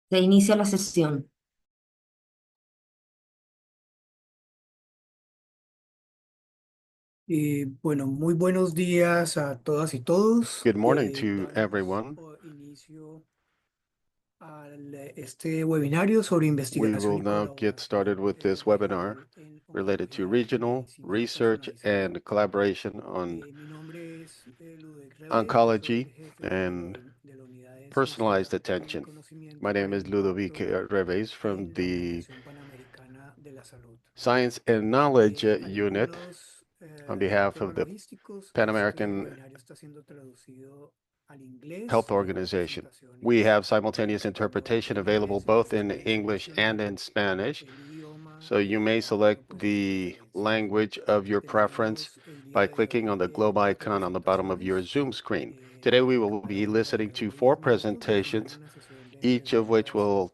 Se inicia la sesión. Bueno, muy buenos días a todas y todos. Good morning to Damos everyone. inicio a este webinario sobre We investigación will y now get started colaboración with this de webinar salud en related to oncología y regional medicina research personalizada. and collaboration on Mi nombre es Ludovic Revés, yo soy oncology el jefe and de la Unidad de personalized Investigación y attention. My Conocimiento name para el is Ludovic Impacto Reves from en la the Organización Panamericana de la Salud. Science and Knowledge Unit Algunos on behalf temas of the logísticos. Pan Este American webinario está siendo traducido al Health inglés. La Organization. presentación We es have simultaneous tanto interpretation en available inglés, both in estaré English and seleccionando in Spanish, el idioma so que you may tenga una select posición the preferencial. language of your preference Tenemos el día by de clicking on hoy the globe cuatro icon on the bottom of your presentaciones. Zoom screen. Today we will be listening to Alrededor de 4 10 minutos. Al final, presentations, una sesión de each of which preguntas will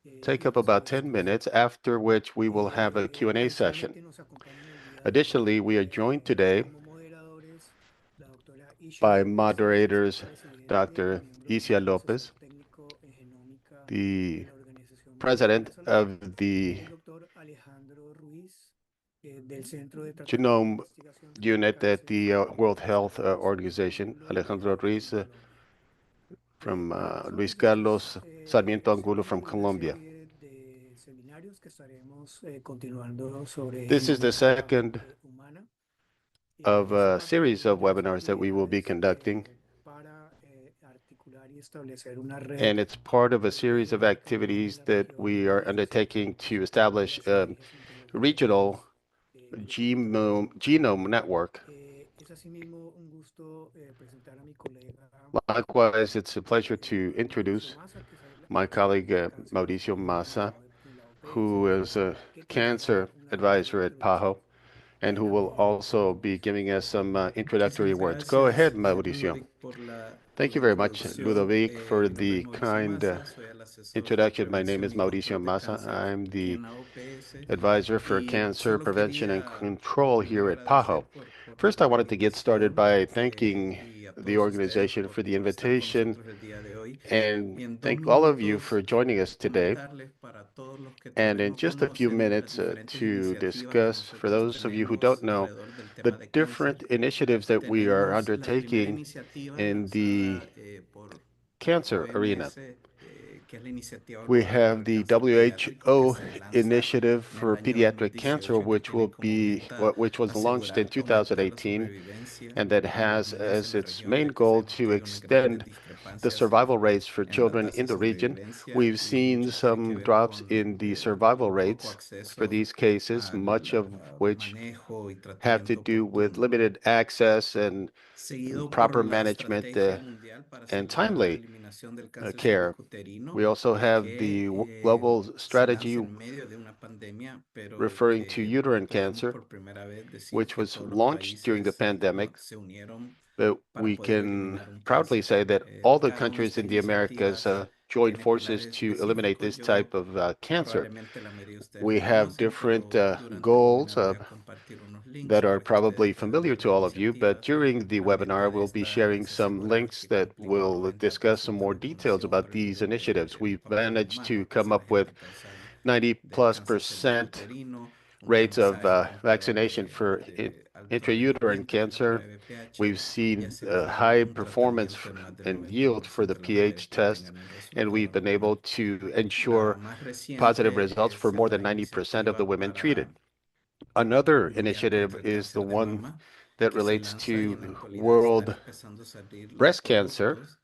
y take up about 10 respuestas. minutes, after which we will have a Q&A session. Adicionalmente, nos acompañan el día de hoy Additionally, we are joined today como moderadores la doctora Isha by López, moderators presidente y Dr. miembro Isia del Lopez, asesor técnico en genómica de the la Organización Mundial de la president Salud, of the y el doctor Alejandro Ruiz, del Centro de Tratamiento e Genome Investigación sobre Unit at the Cánceres World Luis Health Carlos Organization, Angulo Alejandro Ruiz, en Colombia. from Para las Luis solicitudes, Carlos Sarmiento Angulo from seguimos una Colombia. serie de seminarios que estaremos continuando sobre This is the genética second humana. of Hace a parte de series nuestras of diversas webinars that we will be actividades conducting, para articular y establecer una red and it's part of a series de of patrones de activities la that región we are y undertaking socioeconómica to de establish las emergencias oncológicas del regional país. Me presento yo. genome network. Es asimismo un gusto presentar a mi colega Likewise, it's a pleasure to Mauricio introduce Massa, que es my el asesor colleague de cáncer Mauricio Massa, de la OPS, who is a que tendrá cancer una breve advisor at introducción. PAHO, and who will También also be tenemos giving us some introductory Muchísimas words. Go ahead, gracias, Mauricio. Ludovic, por Thank la you very much, introducción. Ludovic, for Mi nombre es the Mauricio kind Massa, soy el asesor de introduction. My name prevención is y Mauricio control de Massa. cáncer I'm aquí the en la OPS advisor for y cancer solo prevention and quería control here primero at PAHO. agradecer First, I por la wanted to get started invitación by thanking y a the todos ustedes organization for the por estar con invitation nosotros el día de hoy. and Y en dos thank all of you minutos for joining us today. comentarles para todos los que tal And vez in no just a few conocen las minutes diferentes to iniciativas que discuss, for nosotros those of you who don't tenemos know, alrededor del the tema de different cáncer. initiatives that we are Tenemos la primera undertaking iniciativa in the lanzada por la cancer arena. OMS, que es la Iniciativa We Global para have el the Cáncer Pediátrico, que WHO se lanza initiative en el for año dos mil pediatric cancer, dieciocho y que which will tiene como be meta which was launched in aumentar la 2018, sobrevivencia and that en los has niños en as la its región, main ya que goal sabemos que to hay unas grandes extend the discrepancias survival rates for en la children tasa in de the region. sobrevivencia We've y seen muchos tienen que some ver drops con in the survival poco rates for acceso these cases, much al of which manejo y have to tratamiento do with oportuno, limited access and seguido por proper la management Estrategia Mundial para and acelerar la timely eliminación del cáncer care. cervicuterino, We also have the que global se strategy lanza en medio de una pandemia, pero referring to que uterine podemos cancer, por primera vez decir which que was todos los launched during the países pandemic. se unieron But para we poder can eliminar un proudly cáncer. say that all the Cada una de countries estas in the Americas iniciativas joined tiene forces pilares to eliminate específicos. this type of cancer. Probablemente la mayoría de ustedes We los have conocen, different pero durante el goals webinar voy a compartir unos links that are para que ustedes probably puedan familiar ver to las all of you, but iniciativas. during the La meta webinar, de we'll be esta sharing es some asegurar links que that will completamente discuss some resulta more details reconocido about por el these mundo initiatives. We've el papel managed to humano, que es come el up with agente causal 90 del plus cáncer percent cervicuterino, un rates of mensaje control vaccination for de alto riesgo intrauterine índice cancer. para BPH We've y seen asegurar high un performance tratamiento en más del and yield for the 90% de las mujeres pH que test, tengan el and we've resultado been able normal. to La ensure más positive reciente results for es more la than 90% of the iniciativa women treated. para Another mundial initiative contra el is the cáncer de one mama, that que se relates lanza y en la to actualidad están world empezando a salir los breast cancer, productos.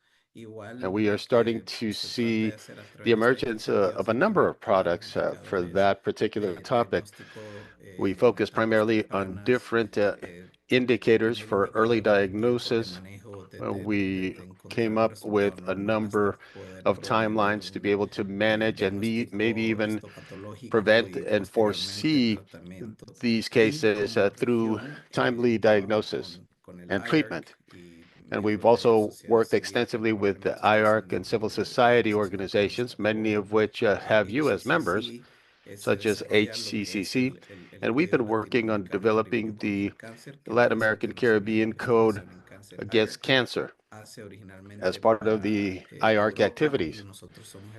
and Igual we are lo starting que to se trata de see hacer a the través de esta emergence iniciativa of a son number tener of claros products for indicadores that particular de topic. diagnóstico We en focus etapas primarily on tempranas, different eh, indicators tener for early indicadores y tiempos de diagnosis. manejo We desde encontrar came un up with resultado a normal hasta number poder of proveer timelines to be un able to manage and maybe diagnóstico even histopatológico prevent y and posteriormente foresee tratamiento. these Y cases como through región timely trabajo diagnosis con el and IARC treatment. y And we've miembros de also sociedad worked civil que extensively with the probablemente ustedes se han IARC and dado civil cuenta que tienen society acceso a toda esta organizations, many of plataforma. which have you as members, HCCC se such as desarrolla lo que es HCCC. el And we've Código been working on Latinoamericano Caribeño developing contra the el Cáncer, que es la Latin Agencia American Internacional de Caribbean Code Investigación en Cáncer, against IARC, cancer. hace as originalmente part of para the IARC Europa y activities. nosotros somos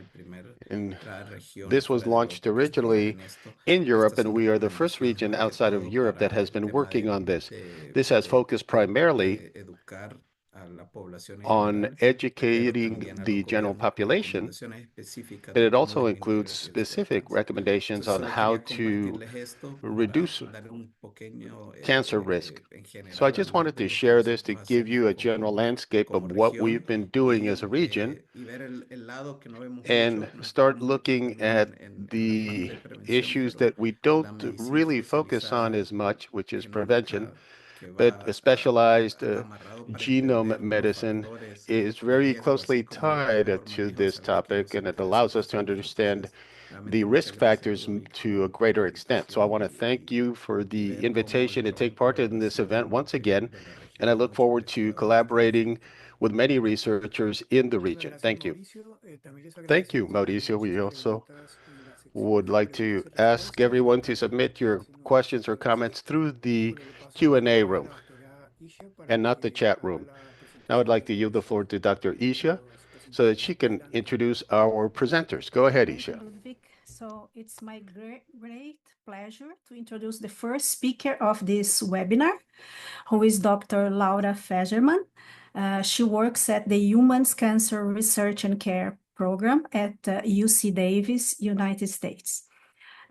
And la región this was fuera de launched Europa que está trabajando originally en esto. in Europe, Estas and son we are the first recomendaciones region más que outside of todo Europe that para has el been tema working on this. This has focused de primarily educar a la población en on general, pero educating también a los the general gobiernos con population, recomendaciones específicas but de it cómo also disminuir includes el riesgo de specific cáncer. recommendations Entonces, on solo how quería to compartirles esto para reduce dar un pequeño cancer risk. en So I general, al just menos wanted de to lo que share this to nosotros give hacemos you a general landscape of como what región we've been doing as a region y ver el lado que no vemos and mucho. Nos start enfocamos mucho looking como at en la parte the de prevención, issues pero that we don't la medicina really focus on especializada as much, which is prevention, genómica que but va a specialized amarrado para genome entender los medicine factores is de very riesgo, así closely como el tied mejor to manejo de this salud que topic, los and it intereses allows de us to salud. understand Entonces, the nuevamente risk muchas gracias factors Ludovic to a por la greater extent. So I want to invitación thank you for y the ver cómo el invitation to take part trabajo in ha this sido event muy once útil again, de la and I región a look muchos forward to investigadores de esta collaborating región. with many researchers in the Muchísimas region. gracias, Thank you. Mauricio. También les Thank you, agradecemos que Mauricio. envíen We sus also preguntas en la sección would de like preguntas to y ask respuestas everyone to y submit your hacen unas questions or preguntas. comments through the Bueno, le paso la Q&A palabra a room la doctora Isha para and not the que chat haga room. la Now I'd presentación like de to yield the los, floor to Dr. de Isha los so that presentadores. she can Adelante. introduce our presenters. Go ahead, Thank you, Isha. Ludwig. So it's my great pleasure to introduce the first speaker of this webinar, who is Dr. Laura Fegerman. She works at the Humans Cancer Research and Care Program at UC Davis, United States.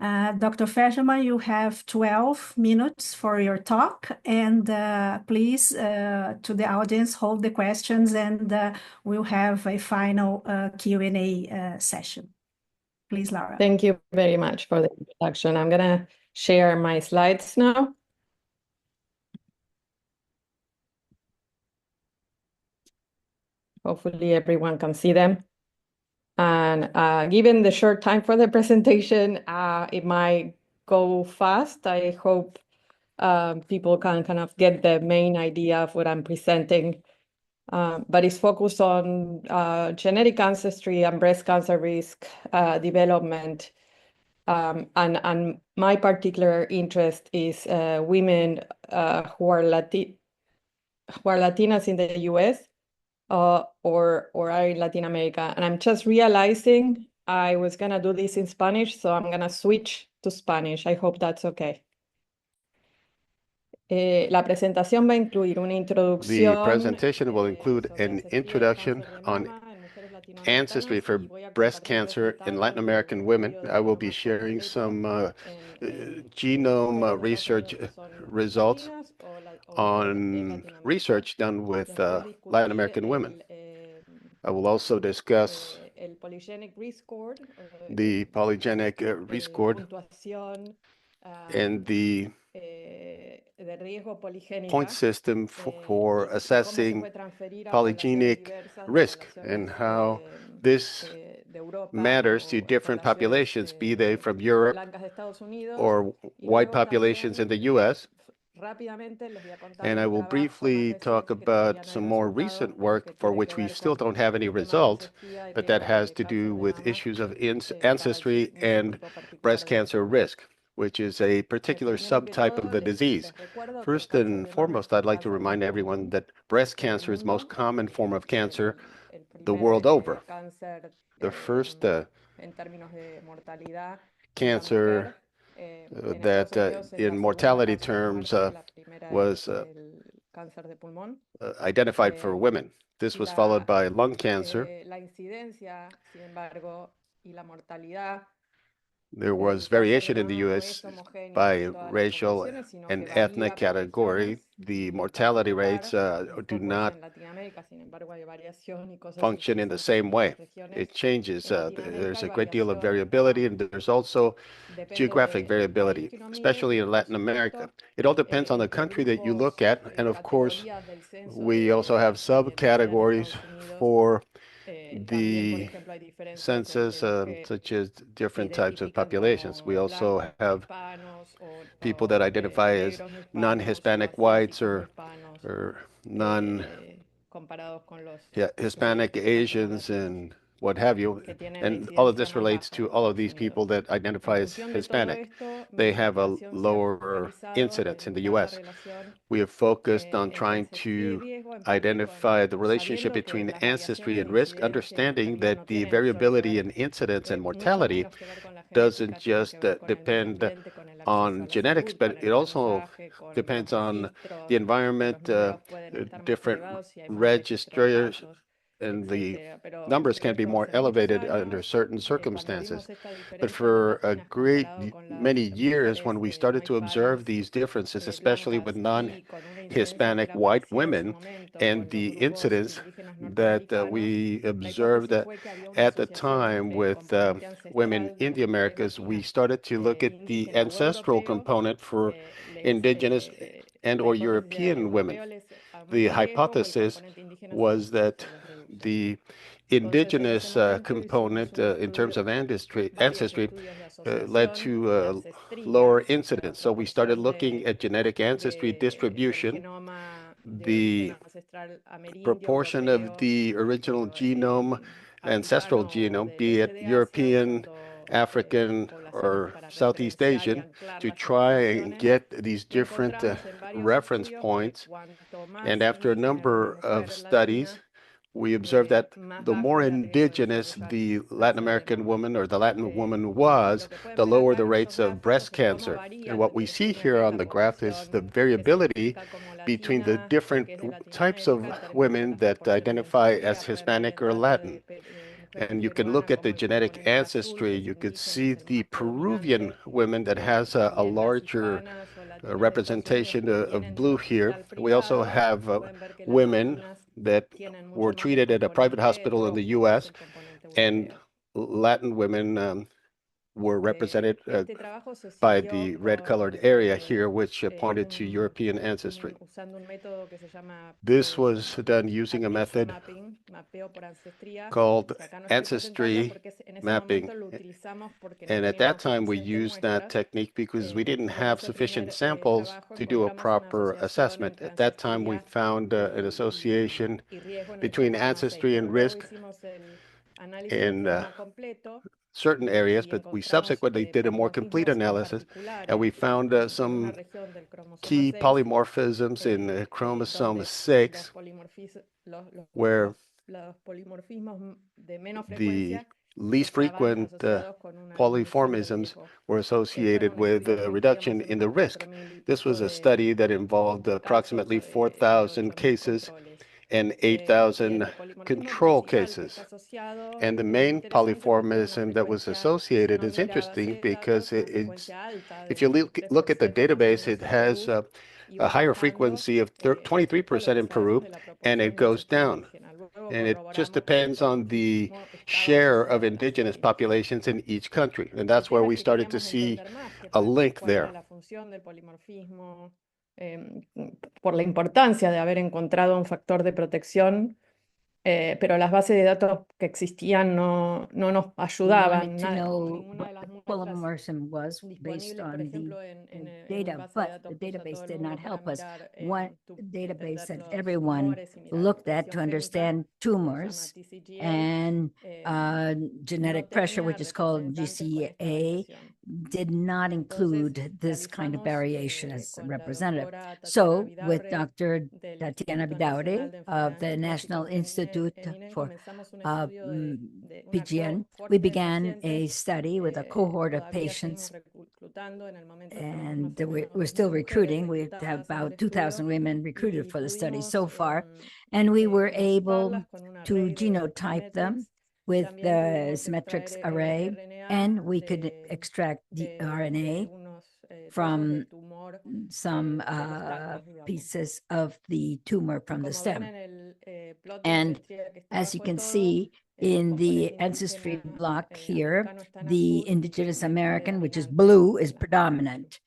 Dr. Fegerman, you have 12 minutes for your talk, and please, to the audience, hold the questions, and we'll have a final Q&A session. Please, Laura. Thank you very much for the introduction. I'm gonna share my slides now. Hopefully everyone can see them. And given the short time for the presentation, it might go fast. I hope people can kind of get the main idea of what I'm presenting. But it's focused on genetic ancestry and breast cancer risk development. And my particular interest is women who are Latinas in the US or are in Latin America. And I'm just realizing I was gonna do this in Spanish, so I'm gonna switch to Spanish. I hope that's okay. La presentación va a incluir una The introducción presentation will include sobre an ancestría de introduction cáncer de on mama en mujeres ancestry latinoamericanas for y voy a breast compartir cancer in Latin resultados del American women. desarrollo I will lo be más sharing completo some en genome mujeres de Estados research Unidos que son results latinas o en on Latinoamérica. research done with Después Latin discutir American women. I will also discuss el polygenic risk score, the polygenic risk score puntuación and the de riesgo point poligénica system for y cómo se assessing puede transferir a poblaciones polygenic diversas de risk and poblaciones how this de Europa matters to o different poblaciones populations, be they from Europe blancas de Estados Unidos or y white luego populations in también the US. rápidamente les voy a contar And I un will trabajo más briefly talk reciente que about todavía no hay some more resultados, recent pero que work for tiene que which we ver still don't have any con temas de results, ancestría y but that riesgo has de to do cáncer de with mama issues of para ancestry mi and subgrupo particular breast de cancer personas. risk, which is a particular Primero que subtype of todo, the disease. les recuerdo que el First cáncer and de mama foremost, es I'd el like to cáncer más remind everyone común that breast del cancer is the most mundo. common form of Es cancer el the primer world over. cáncer The first en términos de mortalidad en la cancer mujer. En Estados that Unidos es in la segunda mortality causa de terms muerte, la primera was es el cáncer de pulmón. identified for women. This was followed by lung cancer. La incidencia, sin embargo, y la mortalidad There was del cáncer de variation in the mama no US es homogéneo by en todas las racial poblaciones, sino and que ethnic varía por category. regiones. The En mortality rates particular, mi do foco es not en Latinoamérica, sin embargo, hay variación y cosas function in the interesantes same en way. otras regiones. It changes. En Latinoamérica There's hay a great deal of variación, variability, and there's also depende geographic del país variability, que uno mire especially y in por Latin America. supuesto It all depends on the entre country that you look grupos at, and y of course, categorías del censo we also have y epidemias de subcategories Estados Unidos. for También, por the ejemplo, hay diferencias census, entre los que such as se different types of identifican populations. We como also blancos, have hispanos people that identify as negros no hispanos o non-Hispanic whites asiáticos no hispanos, or non comparados con los Hispanic Asians and what have you. que tienen la And all of incidencia this más relates baja to en all of Estados these Unidos. people that En identify as función de todo Hispanic. esto, mi They have a investigación se ha lower focalizado incidence en in the buscar la US. relación We have focused on entre trying ancestría y to riesgo identify the relationship between ancestry and risk, understanding that the variability in incidence and mortality doesn't just depend on genetics, but it also depends on the environment, different registers, and the numbers can be more elevated under certain circumstances. But for a great many years, when we started to observe these differences, especially with non-Hispanic white women, and the incidence that we observed at the time with women in the Americas, we started to look at the ancestral component for indigenous and or European women. The hypothesis was that the indigenous component in terms of ancestry led to lower incidence. So we started looking at genetic ancestry distribution, the proportion of the original genome, ancestral genome, be it European, African, or Southeast Asian, to try and get these different reference points. And after a number of studies, we observed that the more indigenous the Latin American woman or the Latin woman was, the lower the rates of breast cancer. And what we see here on the graph is the variability between the different types of women that identify as Hispanic or Latin. And you can look at the genetic ancestry. You could see the Peruvian women that has a larger representation of blue here. We also have women that were treated at a private hospital in the U.S., and Latin women were represented by the red-colored area here, which pointed to European ancestry. This was done using a method called ancestry mapping. And at that time, we used that technique because we didn't have sufficient samples to do a proper assessment. At that time, we found an association between ancestry and risk in certain areas, but we subsequently did a more complete analysis, and we found some key polymorphisms in chromosome 6, where the least frequent polymorphisms were associated with a reduction in the risk. This was a study that involved approximately 4,000 cases and 8,000 control cases. And the main polymorphism that was associated is interesting because if you look at the database, it has a higher frequency of 23% in Peru, and it goes down. And it just depends on the share of indigenous populations in each country. And that's where we started to see a link there. Por la importancia de haber encontrado un factor de protección, pero las bases de datos que existían no nos ayudaban. Wanted to know what the polymorphism was based on the data, but the database did not help us. One database that everyone looked at to understand tumors and genetic pressure, which is called GCA, did not include this kind of variation as representative. So with Dr. Tatiana Vidaure of the National Institute for PGN, we began a study with a cohort of patients, and we're still recruiting. We have about 2,000 women recruited for the study so far, and we were able to genotype them with the symmetrics array, and we could extract the RNA from some pieces of the tumor from the stem. And as you can see in the ancestry block here, the indigenous American, which is blue, is predominant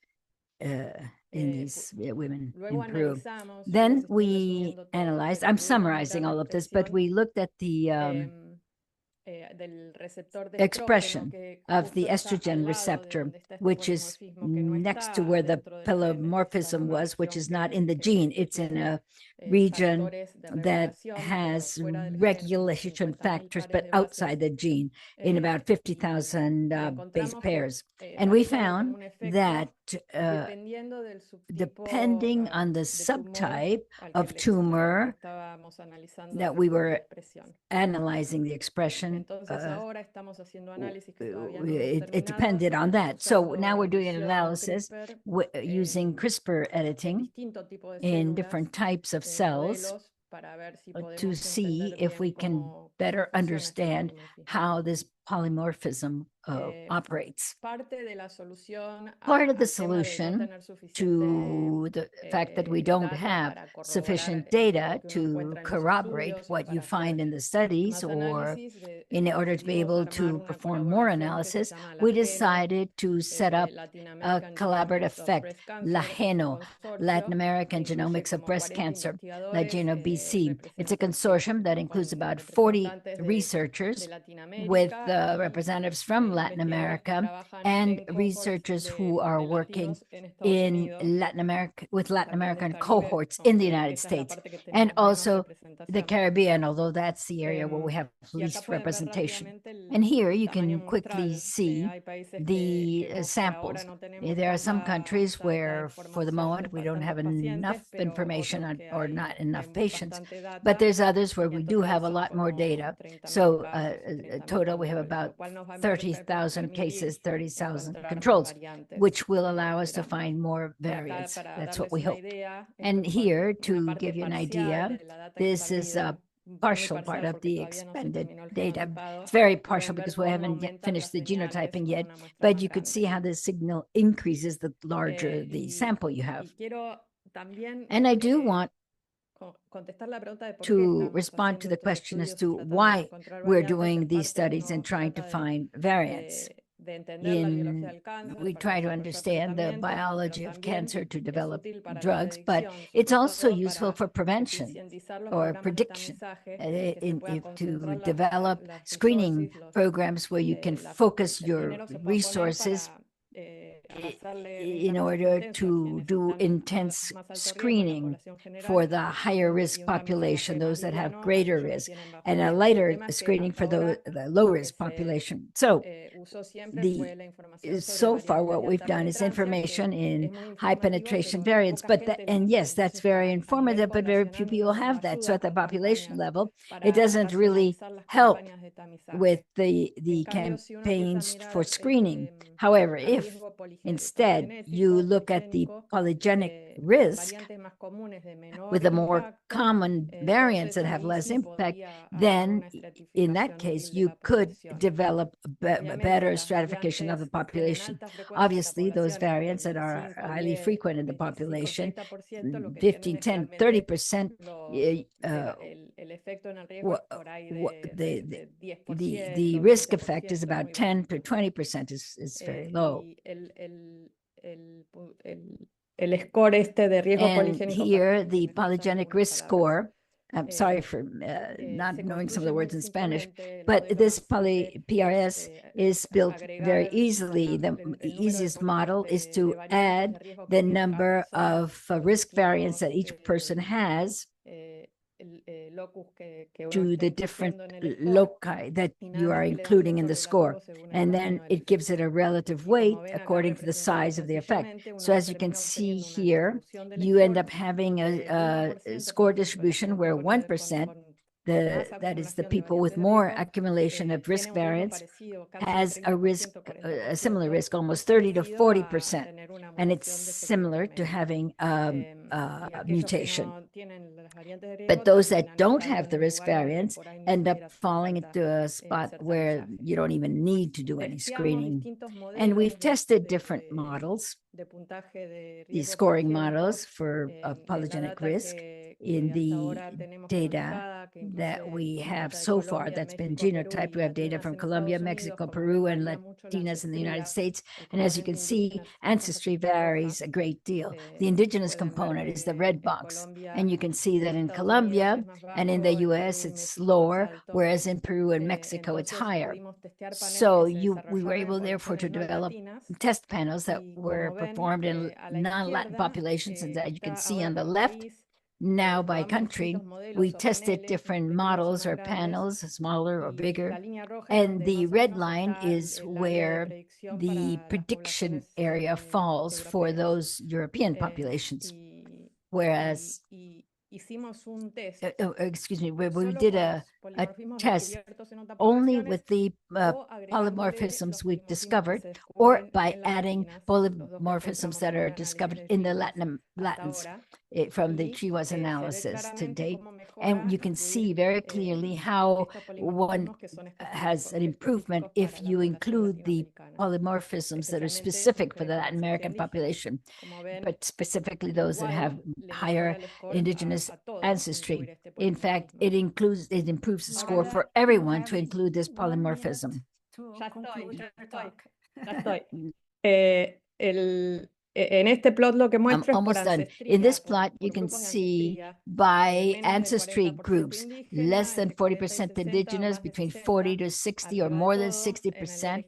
in these women in Peru. Then we analyzed, I'm summarizing all of this, but we looked at the expression of the estrogen receptor, which is next to where the polymorphism was, which is not in the gene, it's in a region that has regulation factors, but outside the gene in about 50,000 base pairs. And we found that depending on the subtype of tumor that we were analyzing the expression, it depended on that. So now we're doing an analysis using CRISPR editing in different types of cells to see if we can better understand how this polymorphism operates. Part of the solution to the fact that we don't have sufficient data to corroborate what you find in the studies, or in order to be able to perform more analysis, we decided to set up a collaborative effect, LAGENO, Latin American Genomics of Breast Cancer, LAGENO BC. It's a consortium that includes about 40 researchers with representatives from Latin America and researchers who are working in Latin America with Latin American cohorts in the United States, and also the Caribbean, although that's the area where we have least representation. And here you can quickly see the samples. There are some countries where, for the moment, we don't have enough information on, or not enough patients, but there's others where we do have a lot more data. So total, we have about 30,000 cases, 30,000 controls, which will allow us to find more variants. That's what we hope. And here, to give you an idea, this is a partial part of the expanded data. It's very partial because we haven't yet finished the genotyping yet, but you could see how the signal increases the larger the sample you have. And I do want to respond to the question as to why we're doing these studies and trying to find variants. We try to understand the biology of cancer to develop drugs, but it's also useful for prevention or prediction, to develop screening programs where you can focus your resources in order to do intense screening for the higher risk population, those that have greater risk, and a lighter screening for the low risk population. So so far what we've done is information in high penetration variants, and yes, that's very informative, but very few people have that. So at the population level, it doesn't really help with the campaigns for screening. However, if instead you look at the polygenic risk with the more common variants that have less impact, then in that case, you could develop a better stratification of the population. Obviously, those variants that are highly frequent in the population, 15, 10, 30%, the risk effect is about 10 to 20% is very low. And here, the polygenic risk score, I'm sorry for not knowing some of the words in Spanish, but this PRS is built very easily. The easiest model is to add the number of risk variants that each person has to the different loci that you are including in the score. And then it gives it a relative weight according to the size of the effect. So as you can see here, you end up having a score distribution where 1%, that is the people with more accumulation of risk variants, has a similar risk, almost 30 to 40%. And it's similar to having a mutation. But those that don't have the risk variants end up falling into a spot where you don't even need to do any screening. And we've tested different models, these scoring models for polygenic risk in the data that we have so far that's been genotyped. We have data from Colombia, Mexico, Peru, and Latinas in the United States. And as you can see, ancestry varies a great deal. The indigenous component is the red box. And you can see that in Colombia and in the US, it's lower, whereas in Peru and Mexico, it's higher. So we were able, therefore, to develop test panels that were performed in non-Latin populations, and that you can see on the left, Now by country, we tested different models or panels, smaller or bigger. And the red line is where the prediction area falls for those European populations. Whereas, excuse me, where we did a test only with the polymorphisms we've discovered, or by adding polymorphisms that are discovered in the Latins from the Chihuahuas analysis to date. And you can see very clearly how one has an improvement if you include the polymorphisms that are specific for the Latin American population, but specifically those that have higher indigenous ancestry. In fact, it improves the score for everyone to include this polymorphism. To conclude your talk. En este plot lo que I'm muestro es por almost done. In this plot, you can see by ancestry groups, less than 40% indigenous, between 40 to 60 or more than 60%.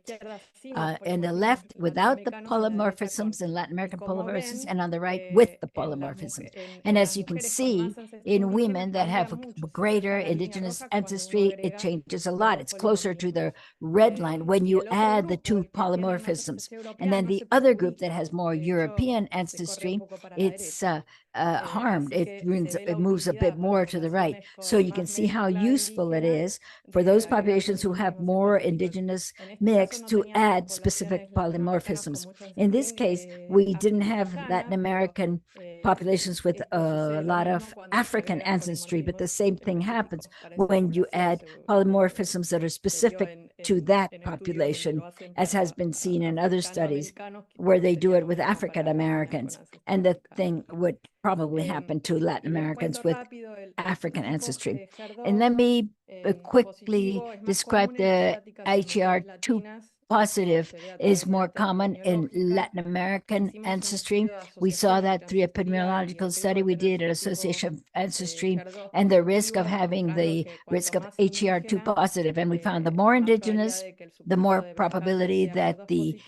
And the left without the polymorphisms and Latin American polymorphisms, and on the right with the polymorphisms. And as you can see, in women that have a greater indigenous ancestry, it changes a lot. It's closer to the red line when you add the two polymorphisms. And then the other group that has more European ancestry, it's harmed. It moves a bit more to the right. So you can see how useful it is for those populations who have more indigenous mix to add specific polymorphisms. In this case, we didn't have Latin American populations with a lot of African ancestry, but the same thing happens when you add polymorphisms that are specific to that population, as has been seen in other studies where they do it with African Americans. And the thing would probably happen to Latin Americans with African ancestry. And let me quickly describe the HER2 positive is more common in Latin American ancestry. We saw that through epidemiological study we did at Association of Ancestry, and the risk of having the risk of HER2 positive. And we found the more indigenous, the more probability that the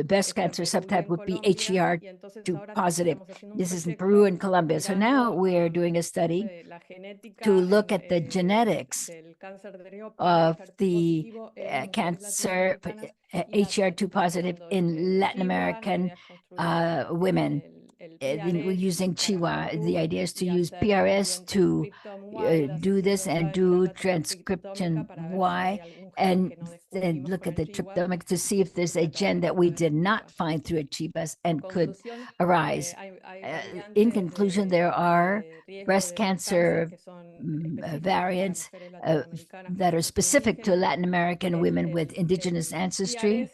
breast cancer subtype would be HER2 positive. This is in Peru and Colombia. So now we're doing a study to look at the genetics of the cancer HER2 positive in Latin American women. We're using Chihuahua. The idea is to use PRS to do this and do transcription Y and look at the tryptomics to see if there's a gen that we did not find through Achivas and could arise. In conclusion, there are breast cancer variants that are specific to Latin American women with indigenous ancestry.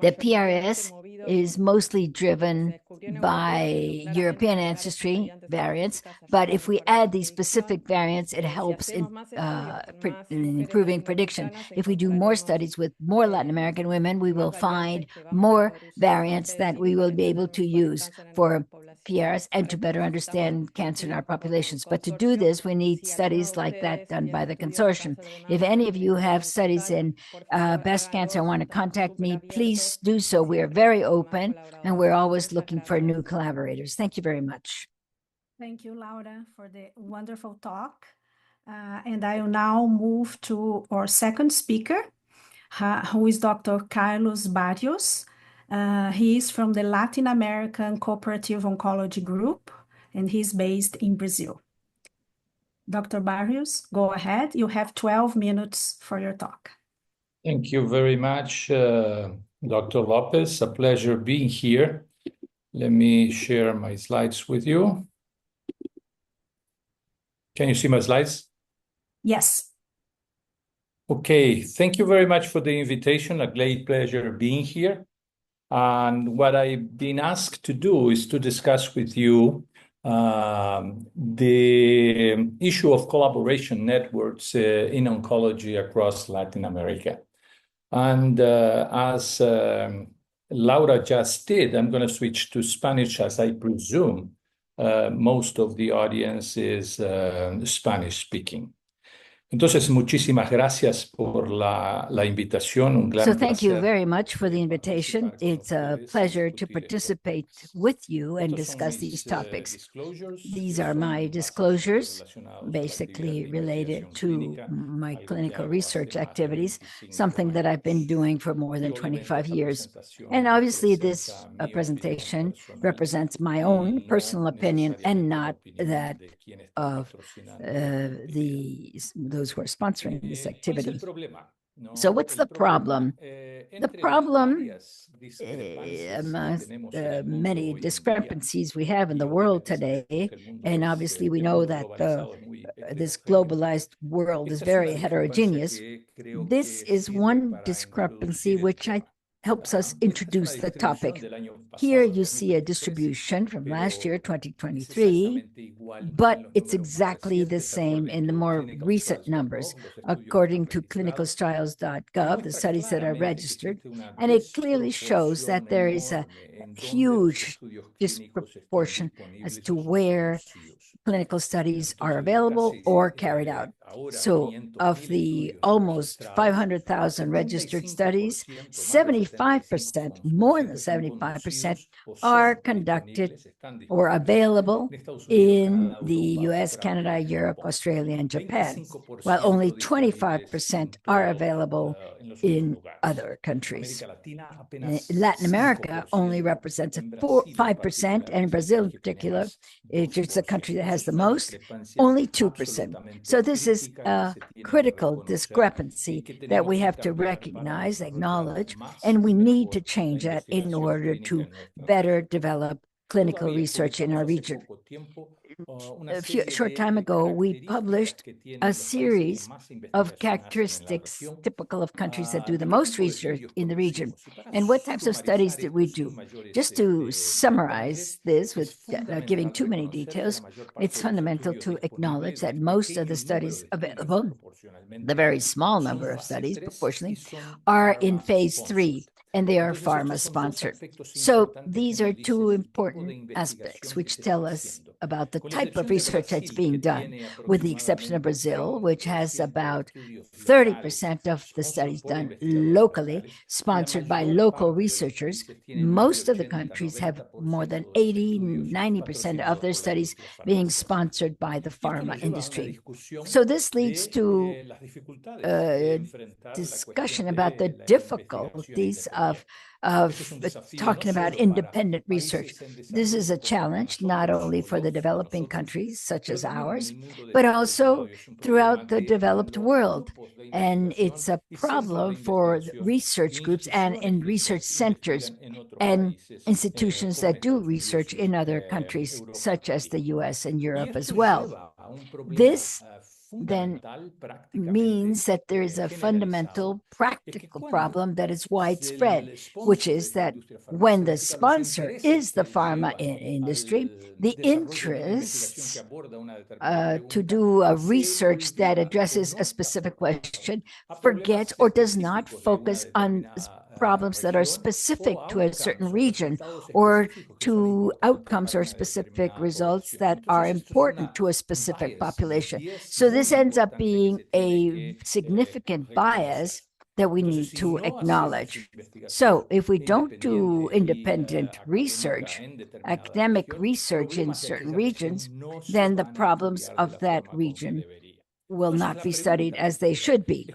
The PRS is mostly driven by European ancestry variants, but if we add these specific variants, it helps in improving prediction. If we do more studies with more Latin American women, we will find more variants that we will be able to use for PRS and to better understand cancer in our populations. But to do this, we need studies like that done by the consortium. If any of you have studies in breast cancer and want to contact me, please do so. We are very open and we're always looking for new collaborators. Thank you very much. Thank you, Laura, for the wonderful talk. And I will now move to our second speaker, who is Dr. Carlos Barrios. He is from the Latin American Cooperative Oncology Group, and he's based in Brazil. Dr. Barrios, go ahead. You have 12 minutes for your talk. Thank you very much, Dr. Lopez. A pleasure being here. Let me share my slides with you. Can you see my slides? Yes. Okay, thank you very much for the invitation. A great pleasure being here. And what I've been asked to do is to discuss with you the issue of collaboration networks in oncology across Latin America. And as Laura just did, I'm going to switch to Spanish, as I presume most of the audience is Spanish speaking. Entonces, muchísimas gracias por la invitación. Un So gran thank you placer very much for the invitation. participar con It's a ustedes y pleasure to discutir esto. participate with you and Estos son discuss these mis topics. disclosures, These que are my son básicamente disclosures, relacionados a la actividad basically de related investigación to clínica, my algo que clinical hago hace research más de activities, 25 something that I've been años. doing for more Y than obviamente 25 esta years. presentación And obviously, this representa mi opinión presentation personal represents my y own no personal opinion and necesariamente la not opinión that de quien está of patrocinando la actividad. those who are sponsoring this ¿Cuál es el activity. problema? So ¿No? what's El the problema, problem? The entre las problem varias discrepancias que amongst tenemos en the el mundo many hoy en día, discrepancies we have in y the world obviamente sabemos today, que el mundo and es, obviously we el know mundo that globalizado es muy this heterogéneo. globalized world is Esta es una very discrepancia heterogeneous. que creo This que is sirve one para discrepancy introducir el which tema. helps us Esta es una introduce the distribución topic. del año Here pasado, you see a 2023, distribution from last year, pero es 2023, exactamente igual en but los it's números más exactly the recientes, same in the more recent numbers, los estudios according to registrados, y clinicaltrials.gov, the muestra studies that are claramente que registered. existe una And it clearly shows desproporción that there is a enorme en donde los huge estudios clínicos están disproportion as disponibles to o son where producidos. clinical studies are Entonces, de available casi or carried out. ahora So 500.000 of the estudios almost registrados, 500,000 registered studies, 75%, more than 75%, are conducted or available in the US, Canada, Europe, Australia, and Japan, while only 25% are available in other countries. Latin America only represents 5%, and Brazil in particular, it's a country that has the most, only 2%. So this is a critical discrepancy that we have to recognize, acknowledge, and we need to change that in order to better develop clinical research in our region. Short time ago, we published a series of characteristics typical of countries that do the most research in the region. And what types of studies did we do? Just to summarize this without giving too many details, it's fundamental to acknowledge that most of the studies available, the very small number of studies proportionally, are in phase 3, and they are pharma sponsored. So these are two important aspects which tell us about the type of research that's being done, with the exception of Brazil, which has about 30% of the studies done locally, sponsored by local researchers. Most of the countries have more than 80, 90% of their studies being sponsored by the pharma industry. So this leads to discussion about the difficulties of talking about independent research. This is a challenge not only for the developing countries such as ours, but also throughout the developed world. And it's a problem for research groups and in research centers and institutions that do research in other countries, such as the US and Europe as well. This then means that there is a fundamental practical problem that is widespread, which is that when the sponsor is the pharma industry, the interests to do a research that addresses a specific question forgets or does not focus on problems that are specific to a certain region or to outcomes or specific results that are important to a specific population. So this ends up being a significant bias that we need to acknowledge. So if we don't do independent research, academic research in certain regions, then the problems of that region will not be studied as they should be.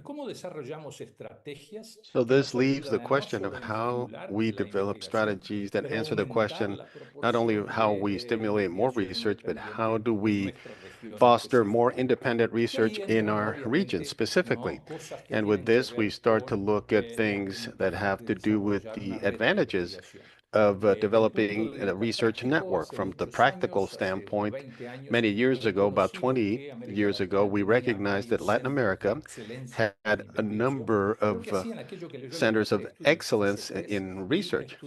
So this leaves the question of how we develop strategies that answer the question, not only how we stimulate more research, but how do we foster more independent research in our region specifically. And with this, we start to look at things that have to do with the advantages of developing a research network. From the practical standpoint, many years ago, about 20 years ago, we recognized that Latin America had a number of centers of excellence in research,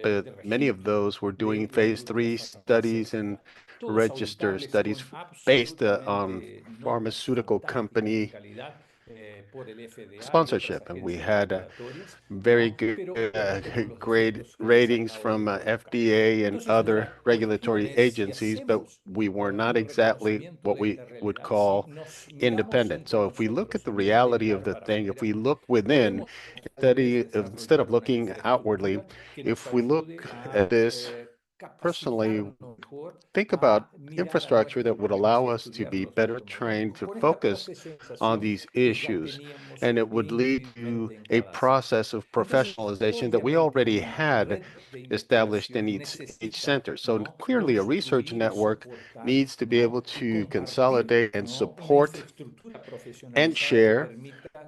but many of those were doing phase 3 studies and register studies based on pharmaceutical company sponsorship, and we had very good grade ratings from FDA and other regulatory agencies, but we were not exactly what we would call independent. So if we look at the reality of the thing, if we look within, instead of looking outwardly, if we look at this personally, think about infrastructure that would allow us to be better trained to focus on these issues. And it would lead to a process of professionalization that we already had established in each center. So clearly, a research network needs to be able to consolidate and support and share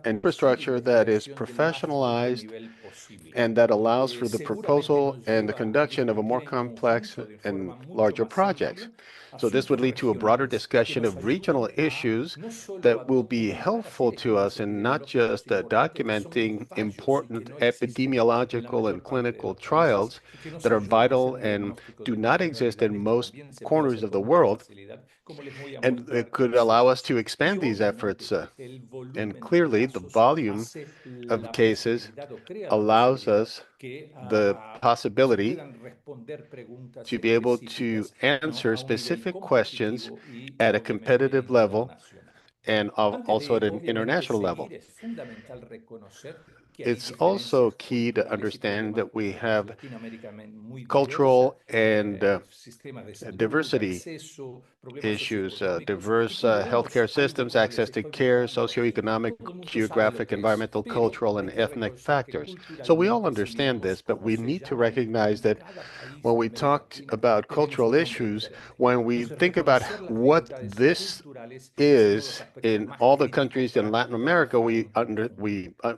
an infrastructure that is professionalized and that allows for the proposal and the conduction of a more complex and larger projects. So this would lead to a broader discussion of regional issues that will be helpful to us in not just documenting important epidemiological and clinical trials that are vital and do not exist in most corners of the world, and it could allow us to expand these efforts. And clearly, the volume of cases allows us the possibility to be able to answer specific questions at a competitive level and also at an international level. It's also key to understand that we have cultural and diversity issues, diverse healthcare systems, access to care, socioeconomic, geographic, environmental, cultural, and ethnic factors. So we all understand this, but we need to recognize that when we talk about cultural issues, when we think about what this is in all the countries in Latin America, we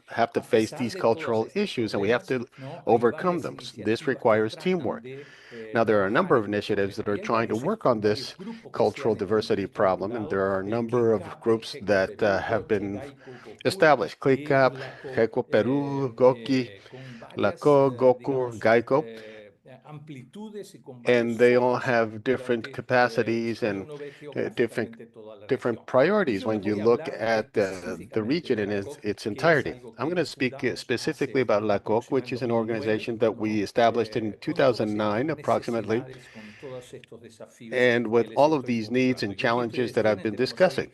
have to face these cultural issues and we have to overcome them. This requires teamwork. Now, there are a number of initiatives that are trying to work on this cultural diversity problem, and there are a number of groups that have been established: CLICAP, GECO Peru, GOKI, LACO, GOKU, GAICO, and they all have different capacities and different priorities when you look at the region in its entirety. I'm going to speak specifically about LACOC, which is an organization that we established in 2009 approximately, and with all of these needs and challenges that I've been discussing.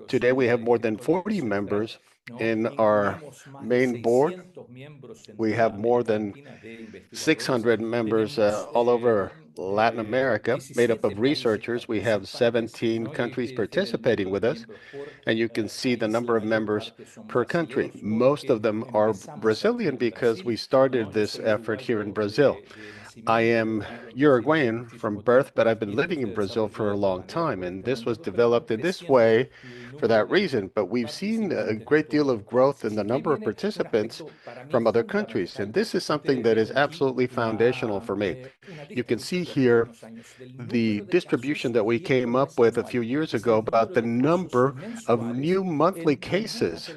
Today we have more than 40 members in our main board. We have more than 600 members all over Latin America, made up of researchers. We have 17 countries participating with us, and you can see the number of members per country. Most of them are Brazilian because we started this effort here in Brazil. I am Uruguayan from birth, but I've been living in Brazil for a long time, and this was developed in this way for that reason. But we've seen a great deal of growth in the number of participants from other countries, and this is something that is absolutely foundational for me. You can see here the distribution that we came up with a few years ago about the number of new monthly cases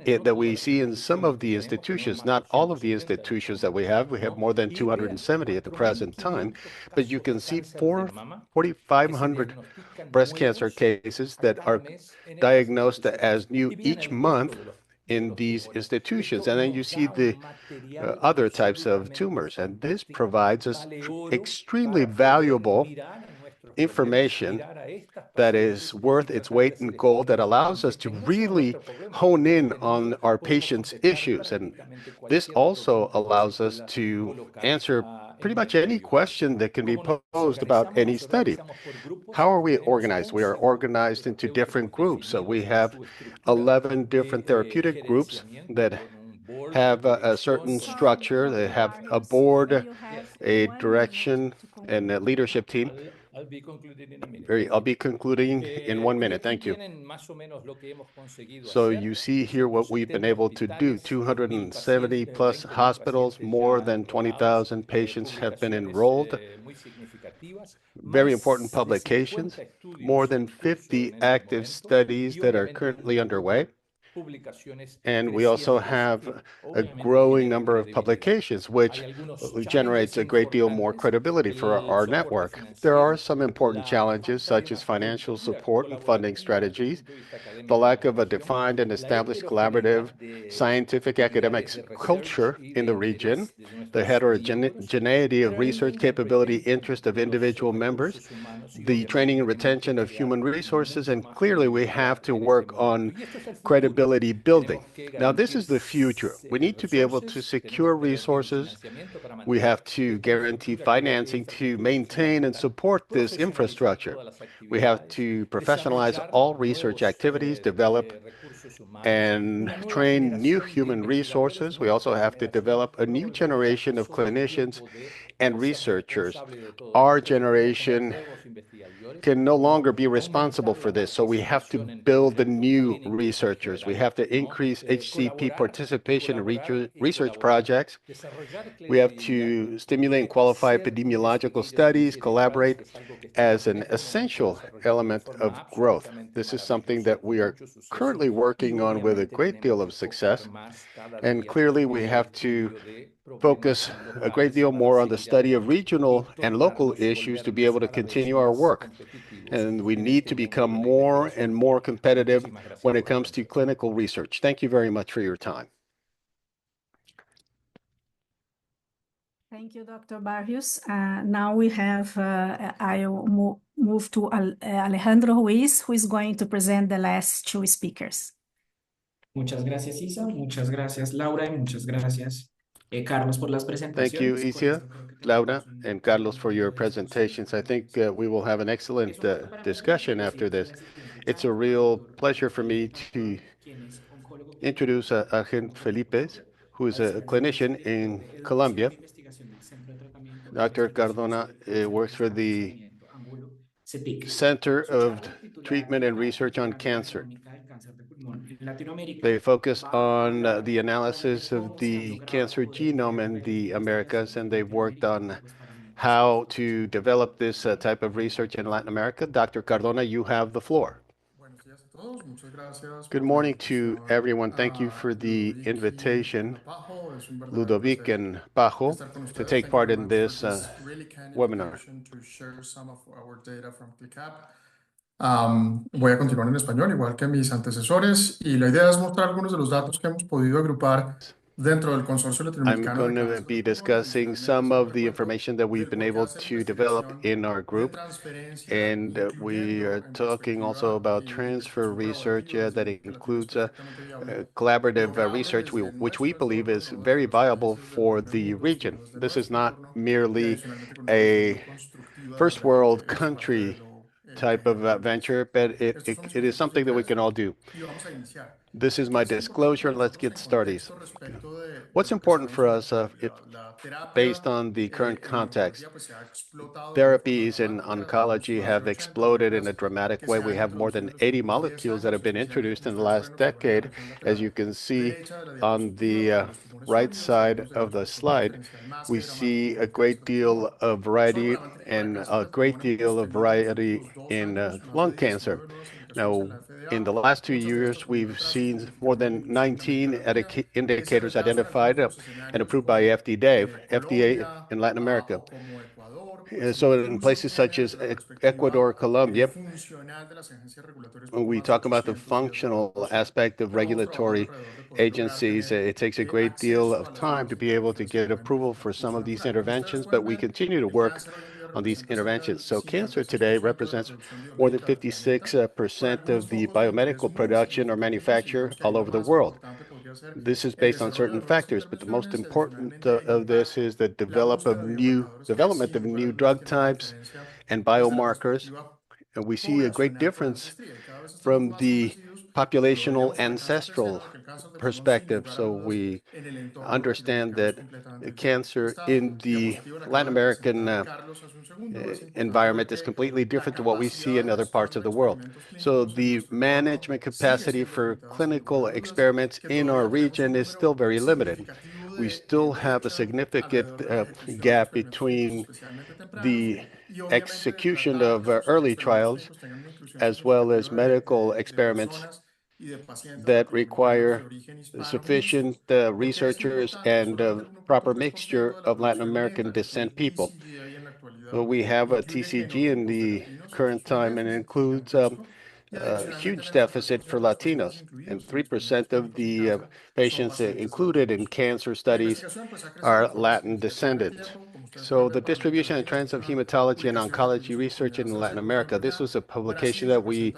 that we see in some of the institutions, not all of the institutions that we have. We have more than 270 at the present time, but you can see 4,500 breast cancer cases that are diagnosed as new each month in these institutions. And then you see the other types of tumors. And this provides us extremely valuable information that is worth its weight in gold, that allows us to really hone in on our patients' issues. And this also allows us to answer pretty much any question that can be posed about any study. How are we organized? We are organized into different groups. So we have 11 different therapeutic groups that have a certain structure. They have a board, a direction, and a leadership team. I'll be concluding in a minute. I'll be concluding in 1 minute. Thank you. So you see here what we've been able to do. 270 plus hospitals, more than 20,000 patients have been enrolled. Very important publications, more than 50 active studies that are currently underway. And we also have a growing number of publications, which generates a great deal more credibility for our network. There are some important challenges, such as financial support and funding strategies, the lack of a defined and established collaborative scientific academics culture in the region, the heterogeneity of research capability interest of individual members, the training and retention of human resources, and clearly we have to work on credibility building. Now, this is the future. We need to be able to secure resources. We have to guarantee financing to maintain and support this infrastructure. We have to professionalize all research activities, develop and train new human resources. We also have to develop a new generation of clinicians and researchers. Our generation can no longer be responsible for this, so we have to build the new researchers. We have to increase HCP participation in research projects. We have to stimulate and qualify epidemiological studies, collaborate as an essential element of growth. This is something that we are currently working on with a great deal of success. And clearly, we have to focus a great deal more on the study of regional and local issues to be able to continue our work. And we need to become more and more competitive when it comes to clinical research. Thank you very much for your time. Thank you, Dr. Barrios. Now we have, I'll move to Alejandro Ruiz, who is going to present the last two speakers. Muchas gracias, Isa. Muchas gracias, Laura. Y muchas gracias, Carlos, por las presentaciones. Thank you, Isa, Laura, and Carlos for your presentations. I think we will have an excellent discussion after this. It's a real pleasure for me to introduce Agent Felipe, who is a clinician in Colombia. Dr. Cardona works for the Center of Treatment and Research on Cancer. They focus on the analysis of the cancer genome in the Americas, and they've worked on how to develop this type of research in Latin America. Dr. Cardona, you have the floor. Good morning to everyone. Thank you for the invitation, Ludovic and PAHO, to take part in this webinar. Voy a continuar en español, igual que mis antecesores, y la idea es mostrar algunos de los datos que hemos podido agrupar dentro del consorcio I'm latinoamericano going de to cáncer be de pulmón, discussing some of the information that we've been able to develop in our group. And we are talking also about transfer research that includes collaborative research, which we believe is very viable for the region. This is not merely a first world country type of venture, but it is something that we can all do. This is my disclosure. Let's get started. What's important for us, based on the current context, therapies in oncology have exploded in a dramatic way. We have more than 80 molecules that have been introduced in the last decade. As you can see on the right side of the slide, we see a great deal of variety and a great deal of variety in lung cancer. Now, in the last 2 years, we've seen more than 19 indicators identified and approved by FDA in Latin America. So in places such as Ecuador, Colombia, when we talk about the functional aspect of regulatory agencies, it takes a great deal of time to be able to get approval for some of these interventions, but we continue to work on these interventions. So cancer today represents more than 56% of the biomedical production or manufacture all over the world. This is based on certain factors, but the most important of this is the development of new drug types and biomarkers. And we see a great difference from the populational ancestral perspective. So we understand that cancer in the Latin American environment is completely different to what we see in other parts of the world. So the management capacity for clinical experiments in our region is still very limited. We still have a significant gap between the execution of early trials as well as medical experiments that require sufficient researchers and proper mixture of Latin American descent people. We have a TCG in the current time, and it includes a huge deficit for Latinos, and 3% of the patients included in cancer studies are Latin descendants. So the distribution and trends of hematology and oncology research in Latin America, this was a publication that we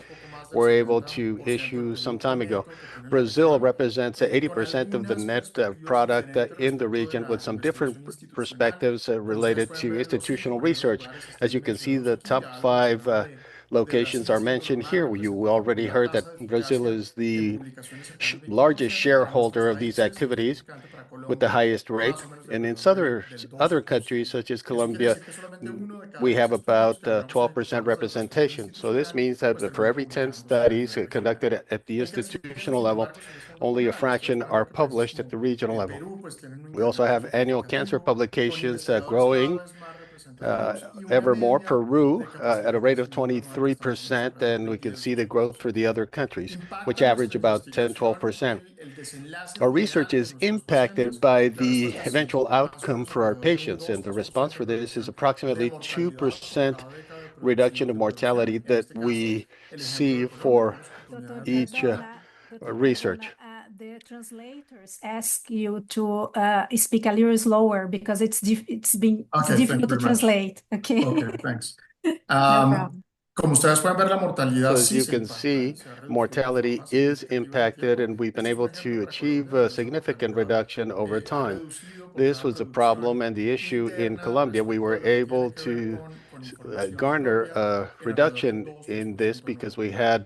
were able to issue some time ago. Brazil represents 80% of the net product in the region, with some different perspectives related to institutional research. As you can see, the top 5 locations are mentioned here. You already heard that Brazil is the largest shareholder of these activities with the highest rate. And in other countries, such as Colombia, we have about 12% representation. So this means that for every 10 studies conducted at the institutional level, only a fraction are published at the regional level. We also have annual cancer publications growing ever more. Peru at a rate of 23%, and we can see the growth for the other countries, which average about 10-12%. Our research is impacted by the eventual outcome for our patients, and the response for this is approximately 2% reduction of mortality that we see for each research. The translators ask you to speak a little slower because it's difficult to translate. Okay. Okay, thanks. No problem. Como ustedes pueden ver, la mortalidad So as sí you se can impacta, see, se ha reducido mortality más is significativo en el impacted, tiempo. and we've been Este es un able ejemplo to de cuál es achieve el a riesgo de significant mortalidad. reduction over Ha time. reducido por This una was a producción problem and the issue in interna Colombia. We were respecto de lo que able tiene que ver to con información garner propia a en alrededor del reduction 2-3% in this because we nuevamente. had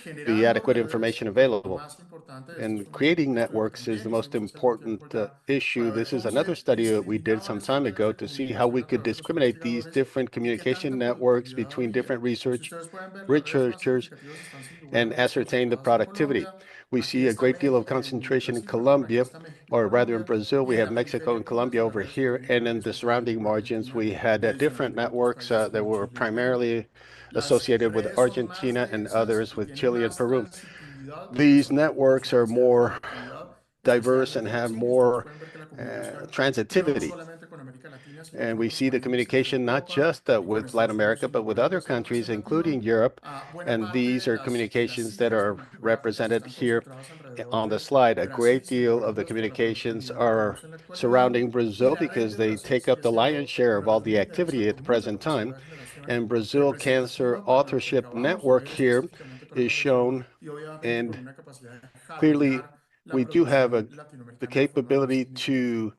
Y the generando adequate redes, information lo available. más importante, esto And es creating un estudio que networks is the también most hicimos hace algún important tiempo ya issue. para ver This is cómo another se study that we did diseminaban some esas time redes ago de to see how we comunicación could alrededor de los discriminate these investigadores different y qué communication tanta networks productividad between había. different Si ustedes pueden ver, las redes más researchers significativas están sin lugar a and dudas ascertain the concentradas en productivity. Colombia. We Aquí see a está great deal of México en concentration in Brasil, perdón, aquí Colombia, está México y or rather in Colombia. Brazil, Y we en have la Mexico periferia and Colombia económica, las over redes que here, tienen que and ver in the especialmente surrounding con margins, we Argentina had y different adicionalmente otros networks países that como were Chile y Perú. primarily Las associated with redes son más Argentina and densas others y with tienen Chile and más Peru. transitividad porque These son con networks are capacidad de more conectividad diverse and especialmente en have Chile. Ustedes more pueden ver que la comunicación no transitivity. solamente con América Latina, sino And con we otros see the países de communication not Europa just y con with Latin Estados Unidos America, sin but with lugar a other dudas. Esa countries, representación, including Europe. buena And parte these de are las communications that cifras are geográficas represented están here concentradas alrededor on the de slide. A Brasil, great sin deal lugar a of the dudas, por la communications productividad que are produce en la actualidad. surrounding Y Brazil la red because de they Brasil take sigue up the lion's siendo share una of all red the muy activity interesante, at the muy present time. capacidad de generación, And Brazil Cancer representativa para lo que authorship acabamos de network ver here específicamente, pero no is me refiero, shown, y obviamente con and una capacidad de clearly jalonear la we do have producción the latinoamericana de forma muy capability significativa. to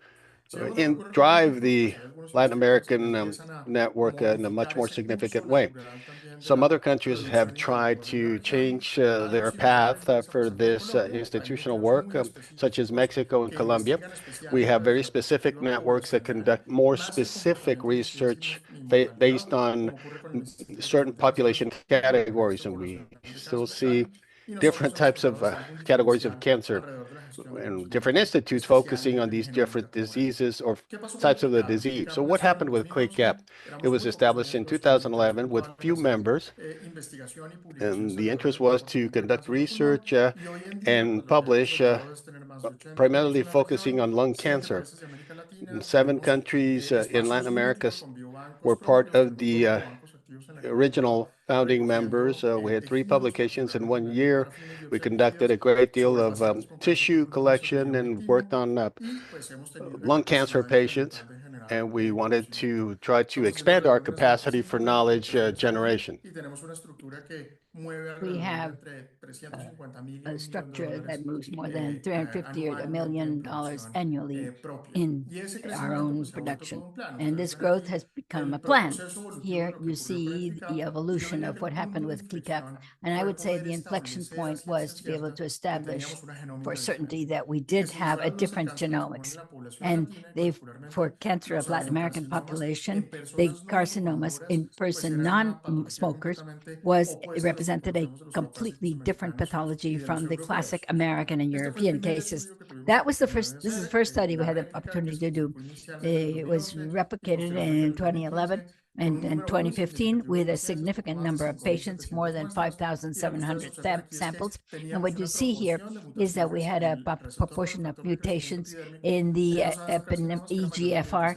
Si hay algo también ocurre con drive México, the pues hay algunos Latin países que American empiezan a network in a much modificar more ese curso significant way. natural también de Some la other countries have producción tried intelectual en la to región. change Algo their similar path empieza a for pasar con this Colombia. Hay institutional investigadores work, muy such as específicos Mexico and que Colombia. investigan We have especialmente very desde la specific perspectiva networks that poblacional conduct more más el specific comportamiento de los research riesgos y mortalidad, based on como ocurre con el Instituto certain Nacional de Cáncer population y con el categories, Registro and we Poblacional de still Cáncer see Local. Y nosotros different hemos types tratado of de hacer algún categories of diferencial cancer alrededor de la gestión de los and different riesgos, institutes focusing on especialmente en these different genética. Como ven. diseases or ¿Qué pasó con types of the CLICAP? disease. CLICAP So what nació en happened with 2011. CLICAP? It Éramos was muy pocos established in miembros que nos 2011 with preocupaban few hacer members, investigación y publicaciones and the alrededor interest del was to comportamiento de conduct cáncer de pulmón. research Y hoy en día, pues and lo que hemos publish logrado es tener más de 80 miembros primarily en la región, focusing on lung 7 cancer. países de América Latina. And 7 Tenemos countries in Latin espacios America únicos con biobancos were part propios. of Tenemos 2 the biobancos activos en la actualidad, original founding members. recogiendo We had 3 tejidos publications in 1 particularmente year. para fines We conducted biopsicométricas a great deal sobre of pacientes con cáncer de tissue pulmón y collection ciliado and worked colectivo. on Y pues hemos tenido una lung cancer capacidad patients, incremental de generar and we wanted conocimiento. to try to Somos expand our alrededor de unas capacity for 25 knowledge investigadores aquí generation. y tenemos una estructura que mueve We alrededor de have entre 350,000 y a 1 millón de structure that dólares moves more than 350 or $1 anualmente en million producción annually propia. in Y ese our crecimiento own pues se ha vuelto todo production. un plan. And Ustedes this ven growth aquí has become a el plan. proceso evolutivo de Here lo que you ocurrió con el see the CLICAP y yo evolution diría of que what el punto happened de with CLICAP. inflexión And I fue would say poder the inflection establecer a point ciencia was to be able cierta to que establish teníamos una genómica for certainty diferente, that we que did sin lugar have a a dudas el different cáncer de pulmón en genomics. la población And latina y they, particularmente for cancer los of Latin American adenocarcinomas population, en the personas no carcinomas fumadoras in pues person eran una patología non-smokers completamente was opuesta a lo que represented a conocemos de los completely neoplasitos different americanos y pathology de los from the classic europeos. American and Este fue el European primer cases. estudio que tuvimos la That was the oportunidad de first, this is the hacer. first study we La had the réplica que opportunity se to do. publicó inicialmente en It was 2011 y replicated posteriormente en in el 2011. 2015 in 2015 with a significant number of patients, more than 5,700 samples. And what you see here is that we had a proportion of mutations in the EGFR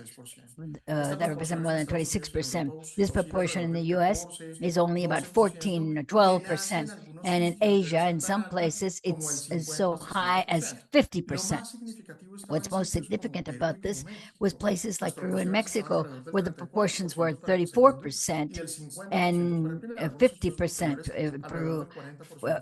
that represent more than 26%. This proportion in the US is only about 14 or 12%. And in Asia, in some places, it's as so high as 50%. What's most significant about this was places like Peru and Mexico, where the proportions were 34% and 50% in Peru,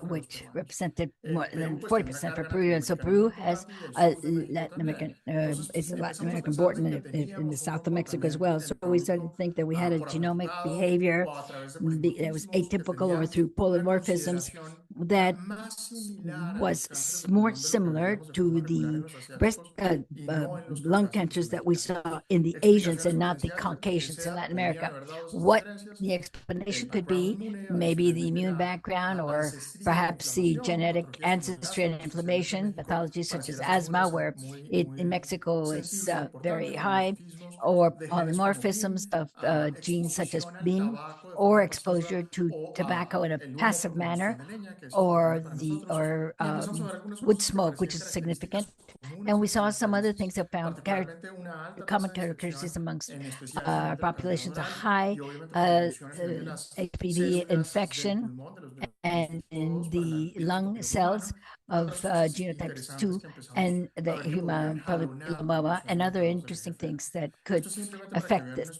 which represented more than 40% for Peru. And so Peru has a Latin American, it's a Latin American border in the south of Mexico as well. So we started to think that we had a genomic behavior that was atypical or through polymorphisms that was more similar to the breast lung cancers that we saw in the Asians and not the Caucasians in Latin America. What the explanation could be, maybe the immune background or perhaps the genetic ancestry and inflammation pathologies such as asthma, where in Mexico it's very high, or polymorphisms of genes such as BIM, or exposure to tobacco in a passive manner, or wood smoke, which is significant. And we saw some other things that found common characteristics amongst populations, a high HPV infection and in the lung cells of genotypes 2 and the human papilloma and other interesting things that could affect this.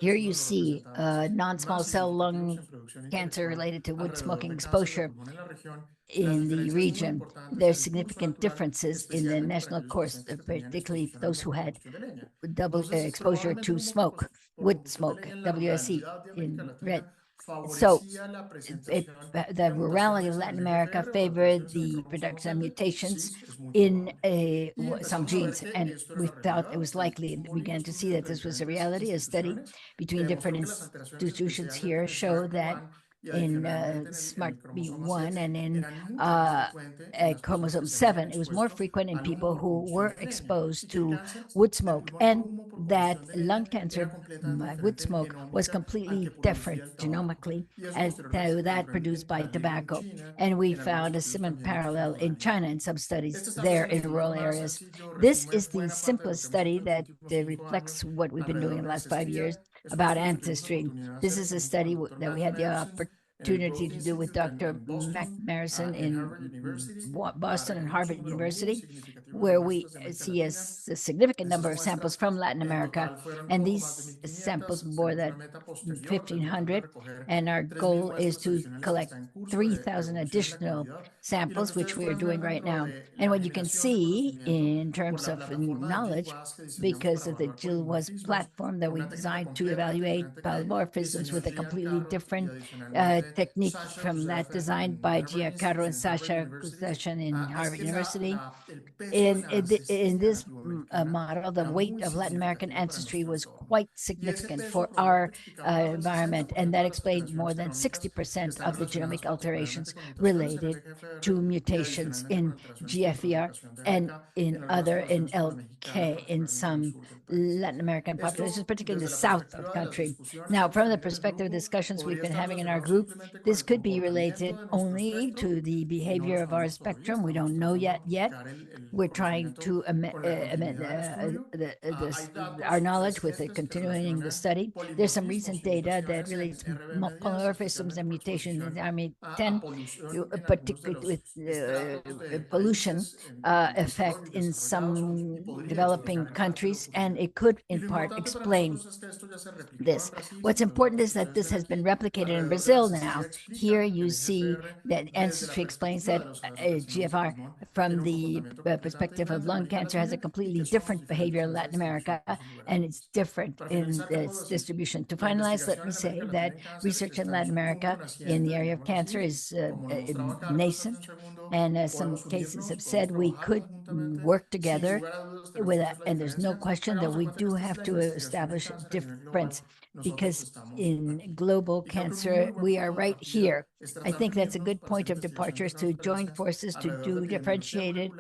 Here you see non-small cell lung cancer related to wood smoking exposure in the region. There's significant differences in the national course, particularly those who had double exposure to smoke, wood smoke, WSE in red. So the rurality of Latin America favored the production of mutations in some genes, and we thought it was likely and began to see that this was a reality. A study between different institutions here show that in SMART-B1 and in chromosome 7, it was more frequent in people who were exposed to wood smoke, and that lung cancer wood smoke was completely different genomically as to that produced by tobacco. And we found a similar parallel in China in some studies there in rural areas. This is the simplest study that reflects what we've been doing in the last 5 years about ancestry. This is a study that we had the opportunity to do with Dr. McMarison in Boston and Harvard University, where we see a significant number of samples from Latin America, and these samples more than 1,500, and our goal is to collect 3,000 additional samples, which we are doing right now. And what you can see in terms of knowledge, because of the GILWAS platform that we designed to evaluate polymorphisms with a completely different technique from that designed by Giancarlo and Sasha Kustashian in Harvard University. In this model, the weight of Latin American ancestry was quite significant for our environment, and that explained more than 60% of the genomic alterations related to mutations in GFER and in LK in some Latin American populations, particularly in the south of the country. Now, from the perspective of discussions we've been having in our group, this could be related only to the behavior of our spectrum. We don't know yet. We're trying to amend our knowledge with continuing the study. There's some recent data that relates polymorphisms and mutations in the ARMY10, particularly with pollution effect in some developing countries, and it could in part explain this. What's important is that this has been replicated in Brazil now. Here you see that ancestry explains that GFR from the perspective of lung cancer has a completely different behavior in Latin America, and it's different in its distribution. To finalize, let me say that research in Latin America in the area of cancer is nascent, and as some cases have said, we could work together with that, and there's no question that we do have to establish a difference, because in global cancer, we are right here. I think that's a good point of departure, is to join forces to do differentiated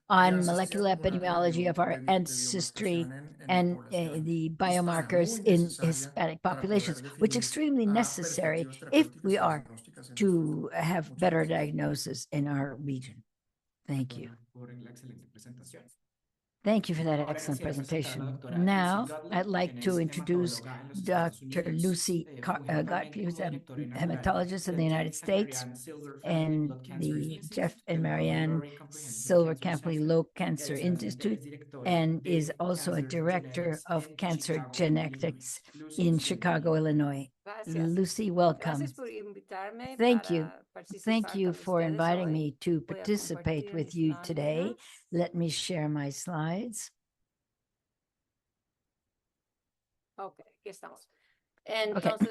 on Gracias, molecular Tatiana, por el epidemiology área of our de ancestry biomarcación en la and población, the que es biomarkers muy in necesaria Hispanic para poder populations, which is definir extremely necessary perspectivas if terapéuticas we y are diagnósticas en nuestro to futuro. have Muchas better gracias. diagnosis in our region. Thank you. Por la excelente presentación. Thank you for that Ahora excellent quisiera presentar a la presentation. doctora Lucy Now, Gottlieb, I'd like quien to es introduce hematóloga en los Estados Dr. Unidos. Lucy Funge Gottlieb, actualmente who's como a directora inaugural hematologist in the del United Jeff and States, Marianne Silver Family and Blood Cancer the Institute Jeff and del Robbie Marianne Lowry Comprehensive Silver Cancer Campley Center Low y Cancer adicionalmente Institute, es directora and is de also a Cancer director Genetics of en cancer Chicago, genetics Illinois. Lucy, in usted Chicago, bienvenida. Illinois. Gracias. Lucy, welcome. Gracias por invitarme Thank you. para Thank participar you con for ustedes inviting hoy. me to Voy a participate compartir with mis you today. láminas. Let me share my slides. Ok, aquí estamos. Entonces,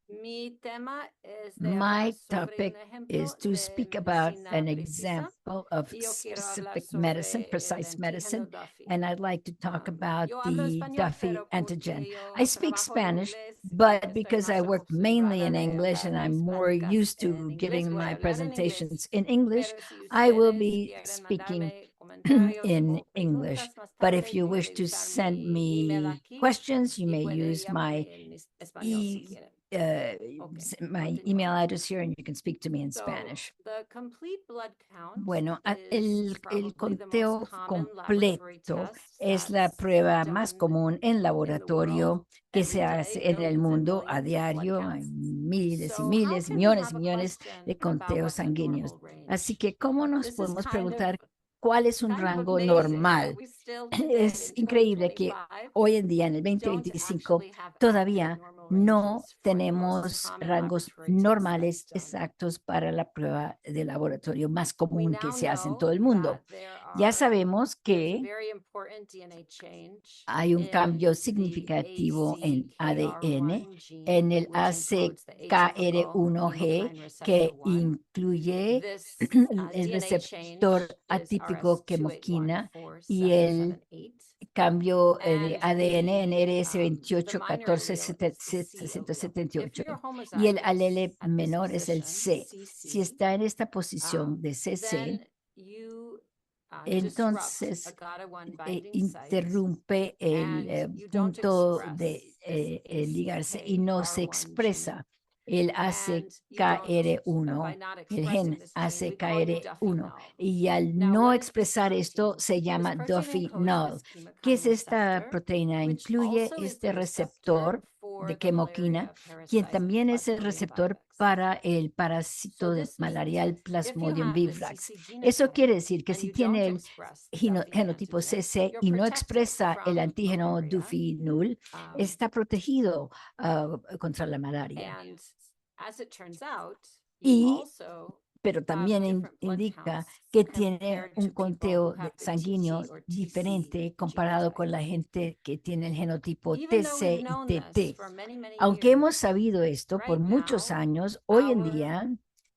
mi tema es de hablar My sobre un topic ejemplo is to de speak about medicina an precisa example of y yo quiero hablar specific medicine, sobre el precise medicine, antígeno Duffy. and I'd like to talk about Yo hablo the español, Duffy pero antigen. porque yo I speak trabajo en Spanish, inglés y but estoy because I más work mainly acostumbrada in de English hablar and I'm mis more pláticas used en to inglés, giving voy a my hablar en presentations inglés. in English, Pero si I will ustedes be quieren speaking mandarme comentarios in o English. preguntas más But if tarde, you wish puede to usar send mi email me aquí questions, you y may puede use my llamarme en español si quieren. my email address here, and you can speak to me in Spanish. The complete blood count Bueno, is el probably the most conteo common laboratory completo test es la that's prueba más done común en in the world laboratorio que se every hace day, en el millions and mundo a millions of blood diario. Hay counts. miles y So how miles y can we millones y have a millones question de about conteos what's a sanguíneos. normal range? Así que, ¿cómo nos This is podemos kind of preguntar cuál es un rango amazing that normal? we still today Es in increíble que 2025 hoy en día, en el don't 2025, actually have accurate todavía normal no ranges for the most tenemos common rangos laboratory test normales that's done. exactos para la prueba de laboratorio más We común que now se hace en know todo el mundo. that Ya sabemos there's a que very important DNA change hay un cambio in the significativo en ADN, ACKR1 gene, en el which encodes the atypical ACKR1G, chemokine receptor que 1. incluye This el DNA receptor change is atípico quemoquina y el RS281478. cambio de And ADN en the RS28 minor allele is the C allele. If 778. you're Y el homozygous alele at this menor es el position, C. Si está en esta posición de CC, then you disrupt entonces AGATA1 binding sites interrumpe el and you don't punto express de this ligarse y no se ACKR1 gene. expresa el And you don't, by ACKR1, not el expressing gen this gene, we call you Duffy ACKR1. null. Y al Now, no what is this expresar esto protein? se This llama protein Duffy encodes null. this chemokine ¿Qué es esta receptor, proteína? which Incluye also is este the receptor receptor for de the quemoquina, malaria quien parasite también es el Plasmodium receptor vivax. para el So parásito this means malarial if you Plasmodium have the vivax. CC Eso genotype quiere decir que and si you don't tiene el express the Duffy genotipo antigen, CC you're y no protected expresa el from antígeno malaria. Duffy null, está protegido contra la malaria. And as it turns out, you Y also pero have también different blood indica counts que tiene compared un to people who conteo have the sanguíneo TT or TC diferente comparado genotype. con la gente que tiene el genotipo Even though we've TC y known this TT. for many, many Aunque years, hemos sabido esto por right muchos now, años, hoy en our día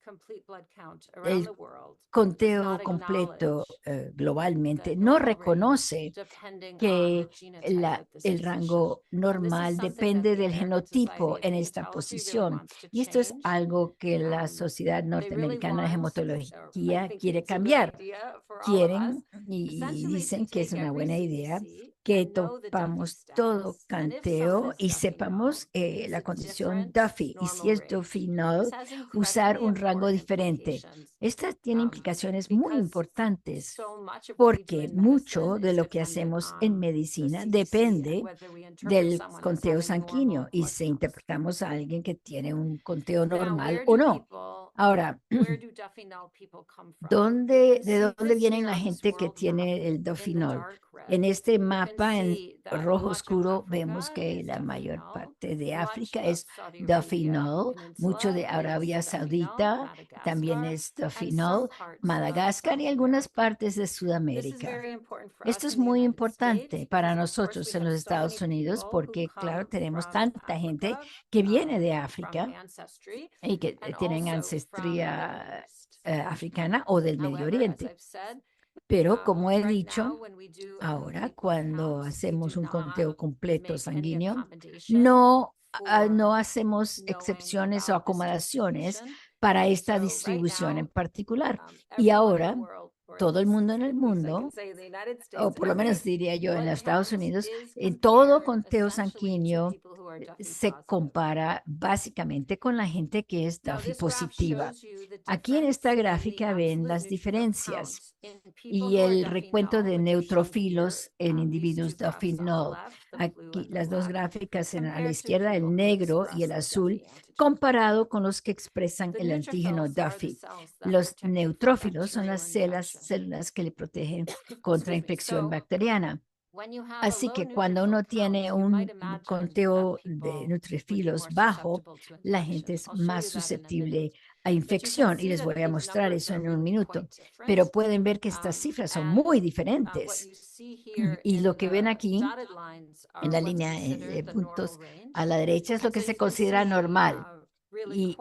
complete blood count around el the world does conteo not completo acknowledge globalmente the no normal range reconoce depending on the que genotype that this el physician. rango And this is normal something that depende the del American genotipo Society of en esta Hematology really posición. wants to Y esto es change. algo que la Sociedad They really Norteamericana de want, or I Hematología think quiere it's a good cambiar. idea for all of us, Quieren y essentially to dicen que es take una every buena idea CBC que and know the Duffy topamos todo status. And if canteo someone is y Duffy sepamos null, use la a condición different Duffy. Y si normal es range. Duffy null, This has usar incredibly un rango important diferente. implications Esta tiene implicaciones muy because importantes so much of what we do porque in mucho medicine de is lo que dependent hacemos en on the medicina CBC and depende whether we interpret del someone as conteo having sanguíneo normal y blood si counts. interpretamos a alguien que tiene un conteo Now, normal where o do no. people, Ahora, where do Duffy null people come from? ¿de See dónde this vienen here la on this gente que world map tiene el in the dofinol? dark red. En este You can mapa en see that rojo much of oscuro Africa vemos que is la Duffy mayor null, parte de much África of es Saudi Arabia dofinol, mucho de Peninsula is Arabia Duffy null, Saudita también Madagascar, es and some dofinol, parts of Madagascar y South algunas America. partes de This is Sudamérica. very important for Esto us es in the muy United importante States para because, of course, nosotros we en have los so many Estados Unidos people who porque, claro, come tenemos from tanta gente Africa que viene de from África ancestry y que and tienen also from the Middle ancestría East. africana o del Medio However, as Oriente. I've said, Pero como he right dicho, now, when we do a ahora complete blood cuando count, we hacemos do un conteo not completo make any sanguíneo, accommodation no for hacemos knowing excepciones o about this acomodaciones distribution. para esta So right distribución en now, particular. Y everyone in the ahora world todo el mundo en el mundo, o por lo menos diría yo en los Estados Unidos, en todo conteo sanguíneo se compara básicamente con la gente que es Duffy positiva. Aquí en esta gráfica ven las diferencias y el recuento de neutrófilos en individuos Duffy null. Aquí las dos gráficas a la izquierda, el negro y el azul, comparado con los que expresan el antígeno Duffy. Los neutrófilos son las células que le protegen contra infección bacteriana. Así que cuando uno tiene un conteo de neutrofilos bajo, la gente es más susceptible a infección y les voy a mostrar eso en un minuto. Pero pueden ver que estas cifras son muy diferentes. Y lo que ven aquí en la línea de puntos a la derecha es lo que se considera normal. Y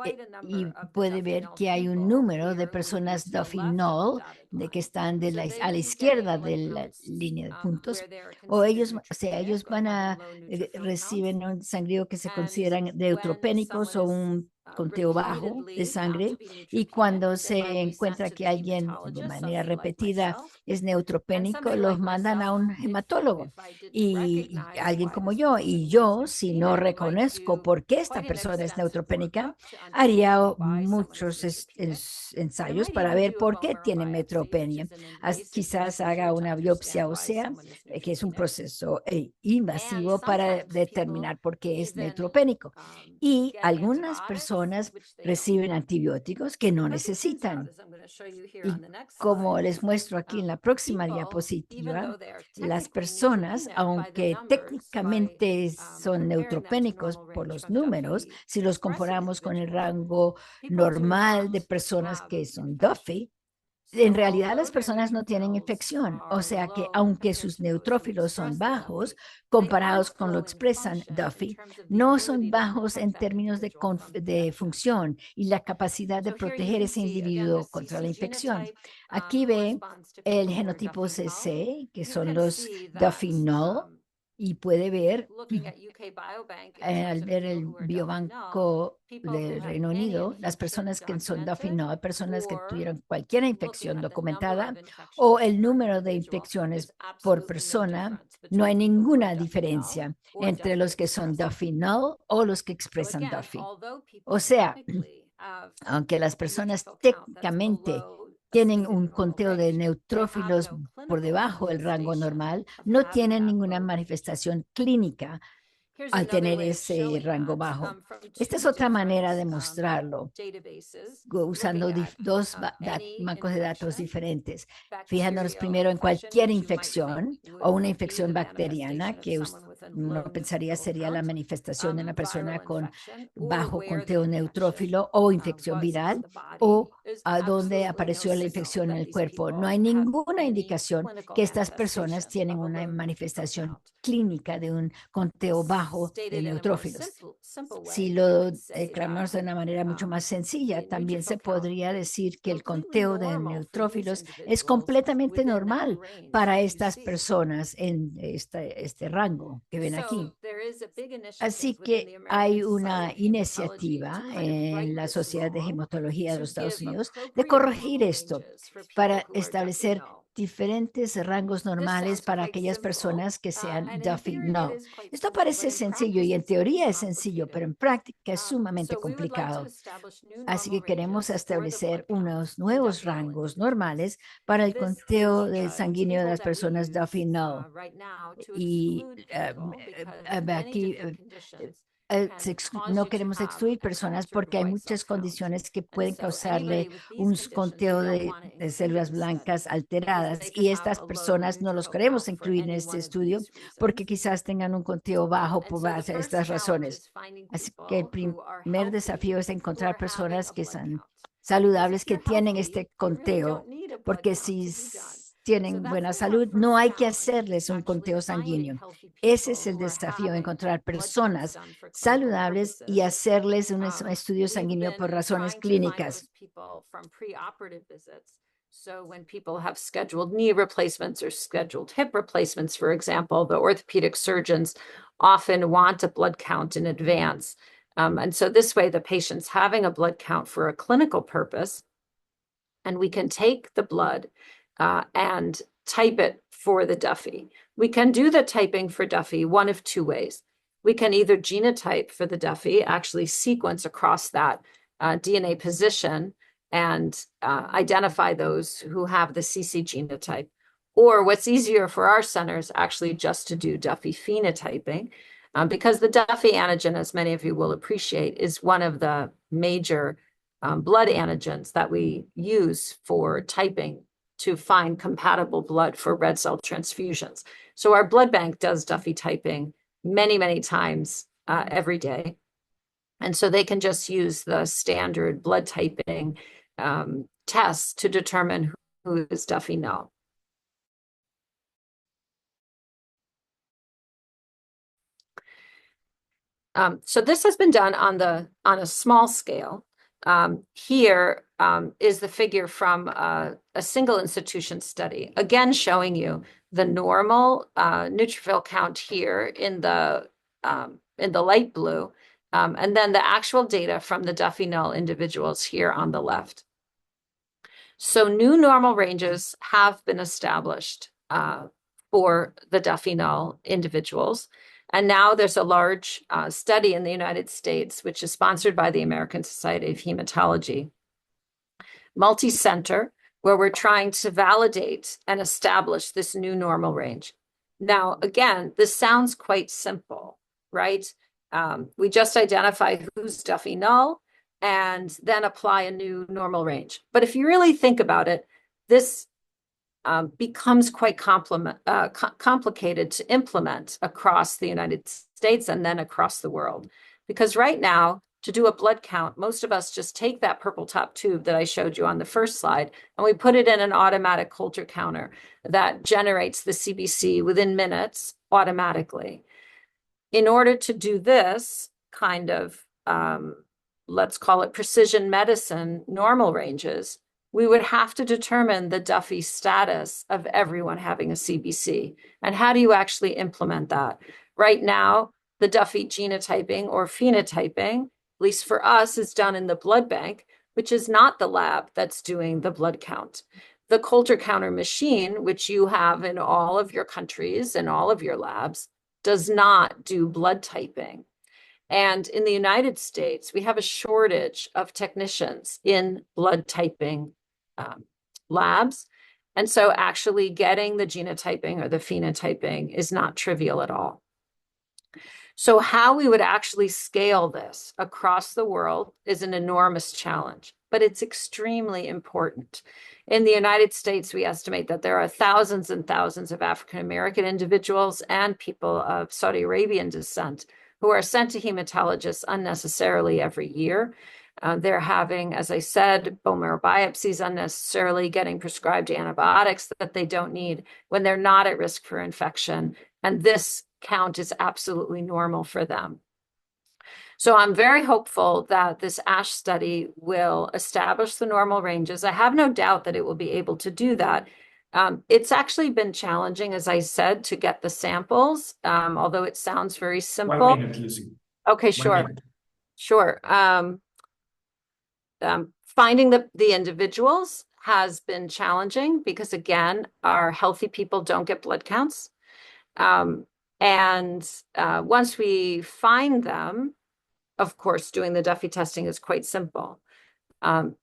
puede ver que hay un número de personas Duffy null de que están a la izquierda de la línea de puntos, o ellos van a reciben un sangrío que se consideran neutropénicos o un conteo bajo de sangre, y cuando se encuentra que alguien de manera repetida es neutropénico, los mandan a un hematólogo. Y alguien como yo, si no reconozco por qué esta persona es neutropénica, haría muchos ensayos para ver por qué tiene neutropenia. Quizás haga una biopsia ósea, que es un proceso invasivo para determinar por qué es neutropénico. Y algunas personas reciben antibióticos que no necesitan. Y como les muestro aquí en la próxima diapositiva, las personas, aunque técnicamente son neutropénicos por los números, si los comparamos con el rango normal de personas que son Duffy, en realidad las personas no tienen infección, o sea que aunque sus neutrófilos son bajos, comparados con lo expresan Duffy, no son bajos en términos de función y la capacidad de proteger ese individuo contra la infección. Aquí ve el genotipo CC, que son los Duffy null, y puede ver al ver el biobanco del Reino Unido, las personas que son Duffy null, personas que tuvieron cualquier infección documentada, o el número de infecciones por persona, no hay ninguna diferencia entre los que son Duffy null o los que expresan Duffy. O sea, aunque las personas técnicamente tienen un conteo de neutrófilos por debajo del rango normal, no tienen ninguna manifestación clínica al tener ese rango bajo. Esta es otra manera de mostrarlo, usando dos bancos de datos diferentes, fijándonos primero en cualquier infección o una infección bacteriana, que uno pensaría sería la manifestación de una persona con bajo conteo neutrófilo, o infección viral, o a donde apareció la infección en el cuerpo. No hay ninguna indicación que estas personas tienen una manifestación clínica de un conteo bajo de neutrófilos. Si lo declaramos de una manera mucho más sencilla, también se podría decir que el conteo de neutrófilos es completamente normal para estas personas en este rango que ven aquí. Así que hay una iniciativa en la Sociedad de Hematología de los Estados Unidos de corregir esto para establecer diferentes rangos normales para aquellas personas que sean Duffy null. Esto parece sencillo y en teoría es sencillo, pero en práctica es sumamente complicado. Así que queremos establecer unos nuevos rangos normales para el conteo de sanguíneo de las personas Duffy null. Y aquí no queremos excluir personas porque hay muchas condiciones que pueden causarle un conteo de células blancas alteradas, y estas personas no los queremos incluir en este estudio porque quizás tengan un conteo bajo por estas razones. Así que el primer desafío es encontrar personas que son saludables, que tienen este conteo, porque si tienen buena salud, no hay que hacerles un conteo sanguíneo. Ese es el desafío, encontrar personas saludables y hacerles un estudio sanguíneo por razones clínicas. So when people have scheduled knee replacements or scheduled hip replacements, for example, the orthopedic surgeons often want a blood count in advance. And so this way, the patient's having a blood count for a clinical purpose, and we can take the blood and type it for the Duffy. We can do the typing for Duffy one of two ways. We can either genotype for the Duffy, actually sequence across that DNA position and identify those who have the CC genotype. Or what's easier for our centers actually just to do Duffy phenotyping, because the Duffy antigen, as many of you will appreciate, is one of the major blood antigens that we use for typing to find compatible blood for red cell transfusions. So our blood bank does Duffy typing many, many times every day. And so they can just use the standard blood typing tests to determine who is Duffy null. So this has been done on a small scale. Here is the figure from a single institution study, again showing you the normal neutrophil count here in the light blue, and then the actual data from the Duffy null individuals here on the left. So new normal ranges have been established for the Duffy null individuals. And now there's a large study in the United States, which is sponsored by the American Society of Hematology, multi-center, where we're trying to validate and establish this new normal range. Now, again, this sounds quite simple, right? We just identify who's Duffy null and then apply a new normal range. But if you really think about it, this becomes quite complicated to implement across the United States and then across the world. Because right now, to do a blood count, most of us just take that purple top tube that I showed you on the first slide, and we put it in an automatic culture counter that generates the CBC within minutes automatically. In order to do this kind of, let's call it precision medicine normal ranges, we would have to determine the Duffy status of everyone having a CBC. And how do you actually implement that? Right now, the Duffy genotyping or phenotyping, at least for us, is done in the blood bank, which is not the lab that's doing the blood count. The culture counter machine, which you have in all of your countries and all of your labs, does not do blood typing. And in the United States, we have a shortage of technicians in blood typing labs. And so actually getting the genotyping or the phenotyping is not trivial at all. So how we would actually scale this across the world is an enormous challenge, but it's extremely important. In the United States, we estimate that there are thousands and thousands of African-American individuals and people of Saudi Arabian descent who are sent to hematologists unnecessarily every year. They're having, as I said, bone marrow biopsies unnecessarily, getting prescribed antibiotics that they don't need when they're not at risk for infection. And this count is absolutely normal for them. So I'm very hopeful that this ASH study will establish the normal ranges. I have no doubt that it will be able to do that. It's actually been challenging, as I said, to get the samples, although it sounds very simple. 1 minute, Lizzie. Okay, 1 sure. minute. Sure. Finding the individuals has been challenging because, again, our healthy people don't get blood counts. And once we find them, of course, doing the Duffy testing is quite simple.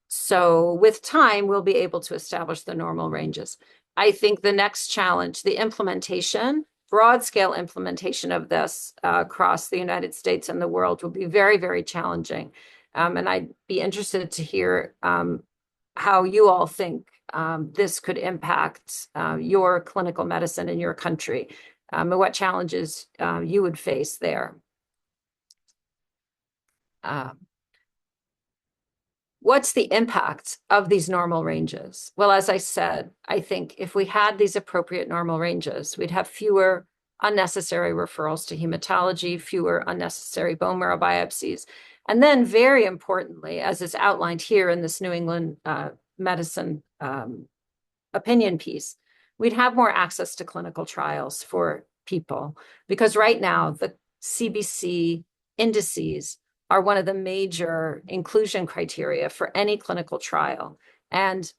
So with time, we'll be able to establish the normal ranges. I think the next challenge, the implementation, broad scale implementation of this across the United States and the world will be very, very challenging. And I'd be interested to hear how you all think this could impact your clinical medicine in your country, and what challenges you would face there. What's the impact of these normal ranges? Well, as I said, I think if we had these appropriate normal ranges, we'd have fewer unnecessary referrals to hematology, fewer unnecessary bone marrow biopsies. And then very importantly, as is outlined here in this New England medicine opinion piece, we'd have more access to clinical trials for people. Because right now, the CBC indices are one of the major inclusion criteria for any clinical trial. And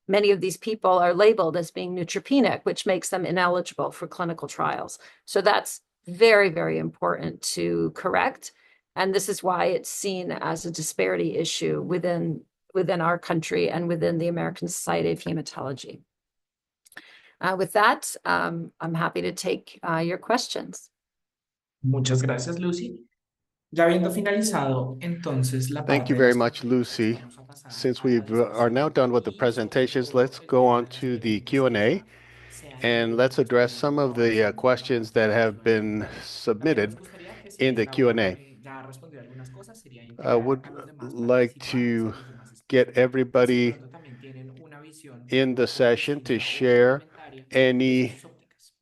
many of these people are labeled as being neutropenic, which makes them ineligible for clinical trials. So that's very, very important to correct. And this is why it's seen as a disparity issue within our country and within the American Society of Hematology. With that, I'm happy to take your questions. Muchas gracias, Lucy. Ya habiendo finalizado entonces la Thank parte you de very las much, Lucy. presentaciones, vamos a pasar Since a la we are now discusión done with the y sobre presentations, todo let's el go on tema to the de Q&A, sea and que let's address some of the avanzando por la questions parte that del have been Q&A. También nos submitted gustaría que si in bien the Laura Q&A. ya respondió algunas cosas, sería I integrar would a los demás like participantes, a to los demás get speakers. Si de everybody pronto también tienen una visión in un the poco session to distinta o share complementaria desde any sus ópticas.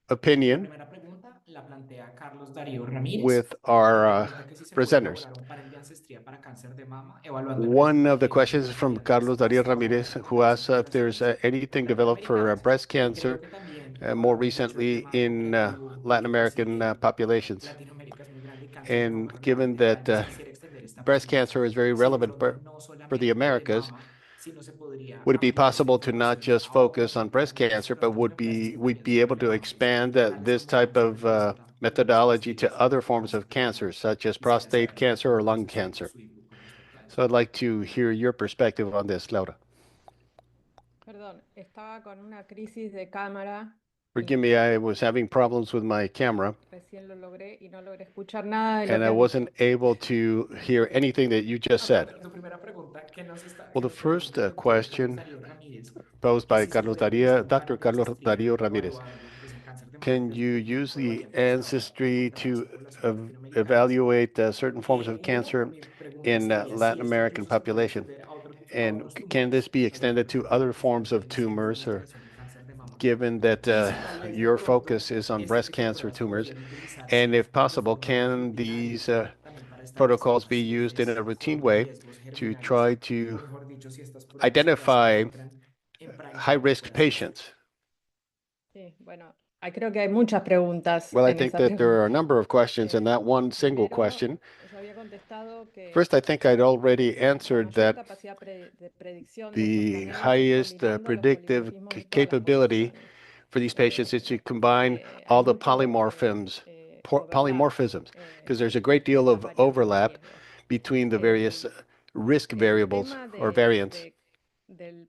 La opinion primera pregunta la plantea Carlos Darío Ramírez. with our Pregunta que si se puede presenters. elaborar un panel de ancestría para cáncer de mama, evaluando el One riesgo of the de questions is from candidatos Carlos Darío hasta ahora Ramirez, en who otras asks if there's investigaciones anything developed for latinoamericanas. breast Y creo cancer que también more evaluando mucho el recently tema in operativo, Latin porque pues si American bien populations. Latinoamérica es muy grande y cáncer de mama And es muy given grande, tal that vez quisiera extender esta breast pregunta. cancer is very Si de relevant pronto no for the solamente de Americas, mama, si no se podría would it be ampliar esta possible to not información just a focus otros on breast tipos cancer, but de we'd varios be able tipos de to mamas, expand tales this como type cáncer de of próstata, ovario methodology to poliquístico, other forms cáncer of de mama? cancer, such as Quisiera prostate saber cancer or lung su cancer? input con respecto a So esto. I'd like to hear your perspective on this, Laura. Perdón, estaba con una crisis de cámara Forgive me, y I was having problems with my camera, recién lo logré y no logré escuchar nada de lo and que I has wasn't dicho. able to hear anything that you just said. Tu primera pregunta que nos está, Well, que the nos plantea first el doctor Carlos question Darío Ramírez, posed que by si se Carlos puede utilizar Darío, un Dr. panel de Carlos ancestría Darío Ramirez. evaluando pues, el cáncer de mama Can desde you un use tipo de the variantes hasta ahora ancestry encontradas to en poblaciones latinoamericanas? evaluate certain forms of Y luego cancer mi pregunta in estaría Latin si esto American incluso se puede population? extender a And otros can this tumores, be tales extended por to ejemplo other la forms of prevención o la tumors, or intervención del cáncer de mama? given that Y si tal vez de your pronto focus is on breast este tipo de cancer pruebas tumors? podrían utilizarse And if de possible, forma más can rutinaria these también para establecer protocols be las used in a routine formas way riesgos to germinales, try o to mejor dicho, si estas pruebas que ya se identify encuentran en práctica high-risk puedan ser útiles? patients? Sí, bueno, creo que hay muchas preguntas Well, I en think esa that there are a pregunta. number of questions in that one single Primero, question. yo había contestado que First, I think I'd already la answered mayor that capacidad de predicción de estos the paneles es highest combinando los predictive polimorfismos de todas las capability poblaciones. for these patients is to combine Hay all the mucho overlap polymorphisms, because there's a great entre deal estas of variables de overlap riesgo. between the various risk El variables tema or variants. del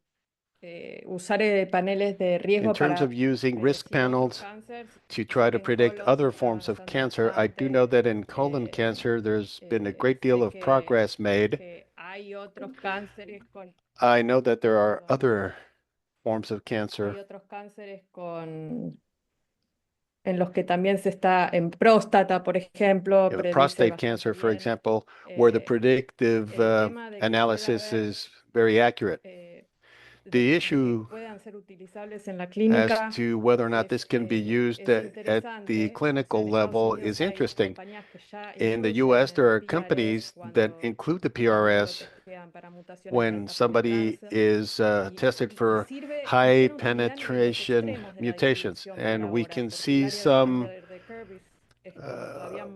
usar paneles de In riesgo terms of para using risk predecir otros panels cánceres, to sé try to que en predict colon se other está forms of avanzando cancer, I do know bastante. that in colon cancer, there's been a great deal Sé of progress made. que hay otros cánceres I know that there are perdón, other forms of cancer, hay otros cánceres en los que también se está en próstata, por ejemplo, predice prostate bastante cancer, for bien. example, where the predictive El tema de que pueda analysis haber is very accurate. The que issue puedan ser utilizables en la as clínica to whether or not this can be used es at the interesante. O clinical sea, en Estados level Unidos is hay interesting. compañías que ya In the incluyen US, there el are PRS companies that include the PRS lo testean para mutaciones de when alta forma de somebody cáncer is tested y for sirve y high tiene utilidad en niveles penetration extremos de la mutations. distribución por And we ahora, can porque el see área de some Ender de curve es como todavía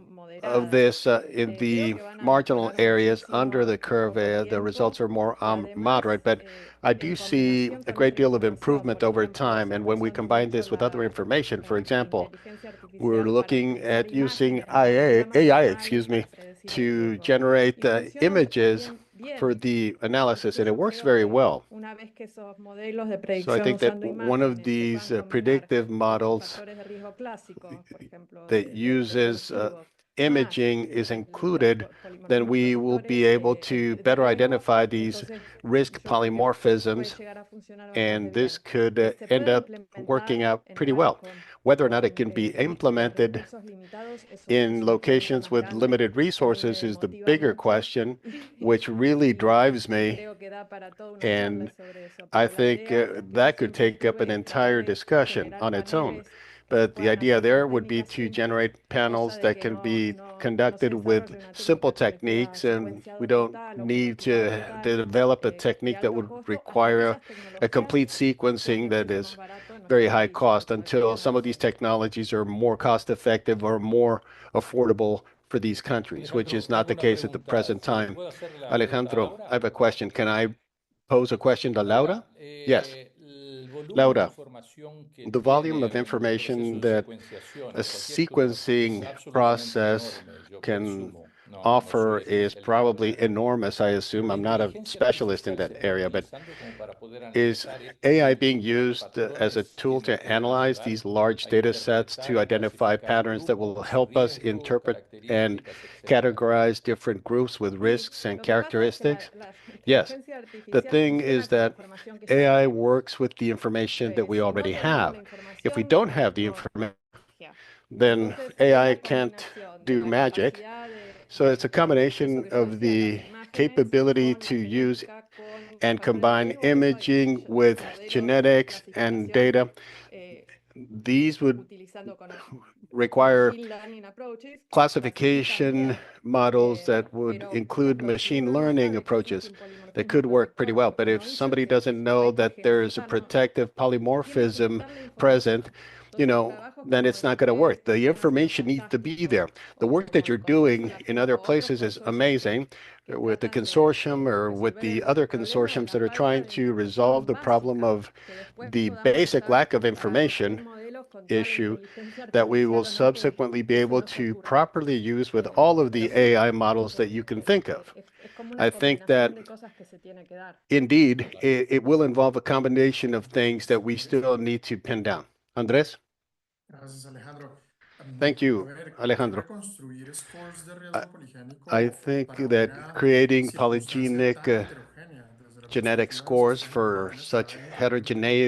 of moderada. this in Creo the que van a marginal mejorar areas under muchísimo the en curve. poco The results tiempo are more y además moderate, but I do en see combinación a con great otra deal of información. improvement Por over ejemplo, time. se And está when we usando combine mucho this with other information, for la example, inteligencia we're artificial para looking utilizar at using imágenes, llama AI, imágenes para predecir el to riesgo. generate Y funcionan images también for bien. the analysis, and it Entonces works creo very que well. una vez que esos modelos de So I predicción think that usando one of imágenes se these puedan combinar predictive con models factores de riesgo clásicos, por ejemplo, that uses deportivos, más imaging is los included, then polimorfismos we will protectores be able to de better riesgo, identify these entonces risk yo creo que puede polymorphisms, llegar a funcionar bastante and this bien. could Que se end pueda up working implementar out en pretty lugares well. Whether or not it can be implemented recursos limitados, eso es in una pregunta locations más with grande limited que a mí resources me is the motiva bigger mucho question, which really drives y me. creo que da para toda una charla And sobre eso, I pero la think idea que yo that could siempre take up an tuve es tratar entire de discussion generar on its own. paneles que se But the puedan idea hacer con there would be técnicas to simples, generate cosa panels de that que can be no se conducted with desarrolle una simple técnica que requiera techniques, and we secuenciado don't total o need genotipada to total develop a de technique that alto would costo, hasta que require esas a tecnologías complete sean sequencing de that precio is más barato en very nuestro high país, cost, nos until llegan a some of these nosotros. technologies are more cost effective or more affordable for these countries, which is Alejandro, not the ¿alguna case at the pregunta? present Sí, time. ¿puedo hacerle la pregunta a Alejandro, Laura? I have a question. Can I pose a question to Laura? Yes. Laura, the volume of information that a sequencing process can offer is probably enormous, I assume. I'm not a specialist in that area, but is AI being used as a tool to analyze these large data sets to identify patterns that will help us interpret and categorize different groups with risks and characteristics? Yes. The thing is that AI works with the information that we already have. If we don't have the information, then AI can't do magic. So it's a combination of the capability to use and combine imaging with genetics and data. These would require classification models that would include machine learning approaches that could work pretty well. But if somebody doesn't know that there's a protective polymorphism present, then it's not going to work. The information needs to be there. The work that you're doing in other places is amazing with the consortium or with the other consortiums that are trying to resolve the problem of the basic lack of information issue that we will subsequently be able to properly use with all of the AI models that you can think of. I think that indeed it will involve a combination of things that we still need to pin down. Andres? Gracias, Alejandro. Thank you, A ver, Alejandro. reconstruir scores de I, riesgo poligénico I think para that una creating circunstancia polygenic tan heterogénea desde la genetic perspectiva del scores sistema for inmune such estará difícil.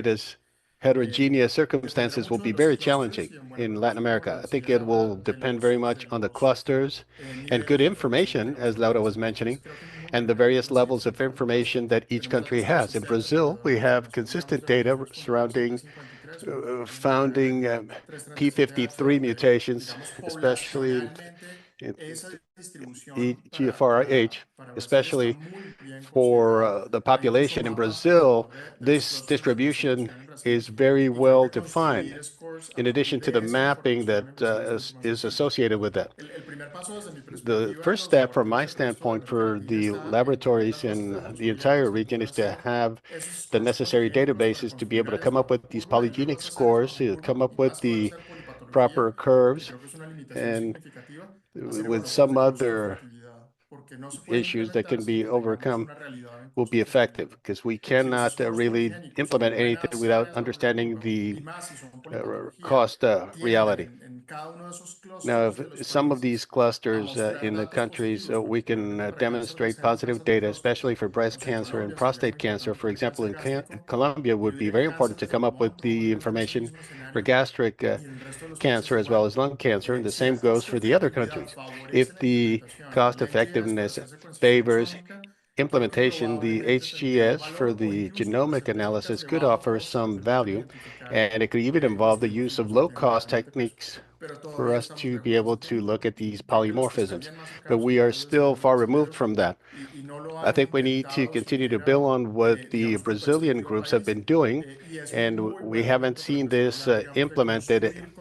heterogeneous Dependerá circumstances will mucho de be los very clústeres challenging y, bueno, in lo Latin decía, America. lo I think decía it la, will de depend los, very much de on the los clusters and good niveles de información information, que as los Laura países. was mentioning, Entonces, creo que es muy and the relevante various como seguir levels of centrando los. information that each Tenemos country datos has. In consistentes Brazil, we alrededor de have los genomas consistent de data registros surrounding controlados P53, 41, founding 49, 337H, P53 donde, mutations, digamos, especially poblacionalmente in esa distribución EGFRH, para Brasil está especially muy bien for considerada. the Hay incluso population in mapas Brazil. alrededor de los This clústeres de distribution investigación en Brasil is very y creo well que defined, construir scores a in partir addition to de the esa mapping that información en Brasil es mucho más is sencillo. associated with that. El primer paso desde mi The perspectiva en first los step from my laboratorios del resto de standpoint América for Latina the está en tener laboratories las bases in de datos the entire suficientes para region poder is to hacer have esos the scores necessary poligénicos para databases to be construir able to áreas come up bajo with these curva y luego polygenic esas áreas scores, bajo to come curva up y with más poder the hacer polipatología, proper que curves, creo que es una limitación and significativa, hacer with evaluaciones some de costo other efectividad, porque no se puede issues that implementar can sin be que tengamos overcome una realidad en will be costo effective, efectivo. because we Si los cannot scores really poligénicos son implement anything buenas without áreas bajo understanding curva the y más si son polipatología, cost reality. tienden en cada uno de esos Now, clústeres if de los some of these países a clusters mostrar in the datos countries, positivos, we porque can obviamente para cáncer de demonstrate seno, positive cáncer de data, próstata, especially for breast no sé, en cancer and Colombia sería prostate muy cancer. importante For para el example, cáncer in gástrico. Colombia Yo would be diría que very cáncer important de to come up pulmón with the podría tener ese information mismo for escenario gastric y en el resto de los países cancer as well igual. as lung cancer, and the Si same la goes costo for the other efectividad countries. favorece If la the implementación cost y NGS para effectiveness hacer secuenciación favors sónica, creo que implementation, the probablemente tendría un HGS for valor o the incluso puede genomic ser técnicas analysis de could bajo offer costo que some permitan value, identificar and it could even involve the use of distintivos que tienen low-cost realmente peso. techniques Pero for todavía us estamos to be lejos de able ese to punto. look at these Creo que los que polymorphisms. estarían más But cercanos we are todavía still serían los far removed brasileros from that. y no lo I han think we need to intentado de su continue to build manera, on what the digamos, con Brazilian perspectiva groups have país been doing, y es and muy we buen haven't momento para seen investigarla, this digamos, de implemented construir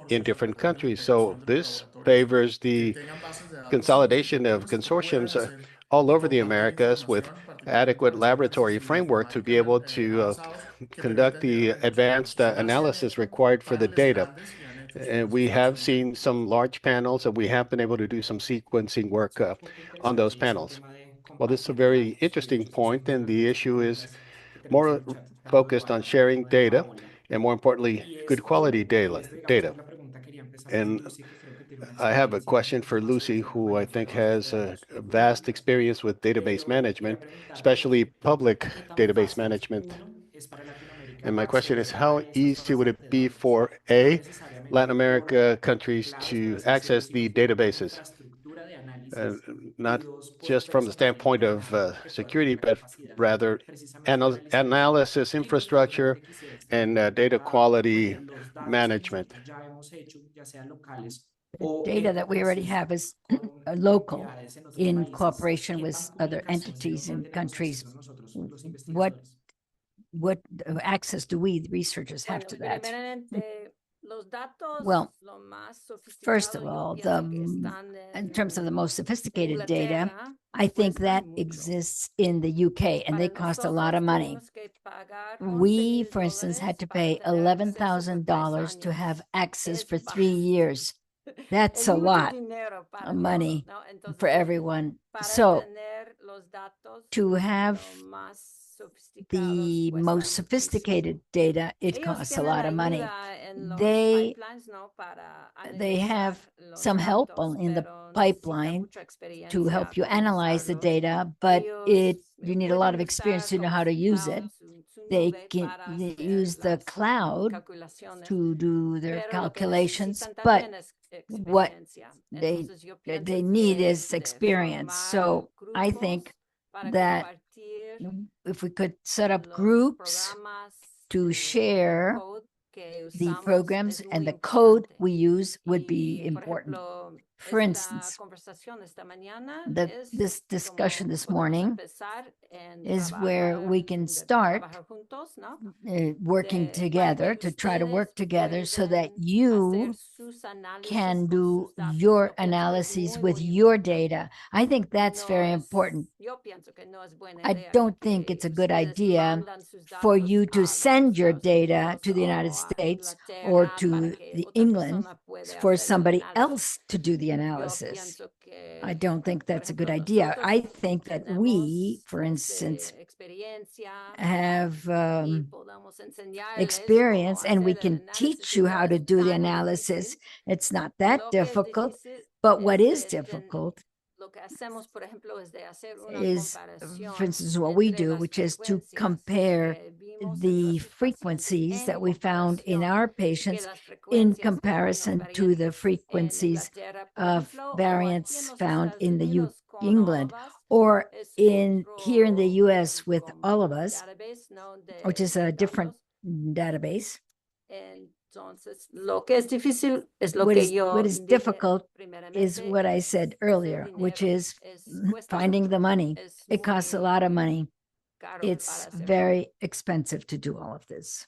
in consorcios different alrededor de la countries. So integración de los this laboratorios favors que the tengan bases de datos consolidation of significativas que puedan consortiums hacer all y over the compartir Americas with información, particularmente adequate en estándares de laboratory seguimiento framework to informática be able to avanzados que conduct permitan llegar the a diagnósticos. advanced Ya se han analysis hecho required for the paneles data. grandes y han hecho And we secuenciación have sónica. seen some large panels, and we have been able to do some sequencing work Punto on those interesante y es el panels. tema de Well, this is a compartir very datos y interesting eso está point, and sumamente the las issue is preguntas que tenemos en more el chat. Carlos focused on Eduardo está sharing hablando de data, PAHO and more importantly, y good quality esto digamos que data. es la pregunta que quería empezar con And Lucy, que creo que tiene una I have a experiencia question un for poco más Lucy, sólida who I manejando think temas de has datos a vast experience with database pero quería management, preguntarte especially public qué tan database fácil, management. uno, es para Latinoamérica And my question is, acceder how a estas easy zonas would de it be datos, for no Latin necesariamente por America countries claves, por to así decirlo, access sino the por databases? infraestructura de análisis y Not dos, por just from the standpoint personalmente of alguien que pueda tener security, la but capacidad rather precisamente de analizar esos datos. analysis Y lo segundo infrastructure que quisiera es and tener data quality los datos que management. nosotros ya hemos hecho, ya sean locales The o data that we already análisis have is con local entidades en otros in países, cooperation ¿qué with tan other publicación de entities dónde in tenemos countries. acceso nosotros, los What investigadores? what access do we, the researchers, have to that? Well, first of all, in terms of the most sophisticated data, I think that exists in the UK, and they cost a lot of money. We, for instance, had to pay $11,000 to have access for 3 years. That's a lot of money for everyone. So to have the most sophisticated data, it costs a lot of money. They have some help in the pipeline to help you analyze the data, but you need a lot of experience to know how to use it. They use the cloud to do their calculations, but what they need is experience. So I think that if we could set up groups to share the programs and the code we use would be important. For instance, this discussion this morning is where we can start working together to try to work together so that you can do your analyses with your data. I think that's very important. I don't think it's a good idea for you to send your data to the United States or to England for somebody else to do the analysis. I don't think that's a good idea. I think that we, for instance, have experience and we can teach you how to do the analysis. It's not that difficult, but what is difficult is, for instance, what we do, which is to compare the frequencies that we found in our patients in comparison to the frequencies of variants found in the England or here in the US with all of us, which is a different database. What is difficult is what I said earlier, which is finding the money. It costs a lot of money. It's very expensive to do all of this.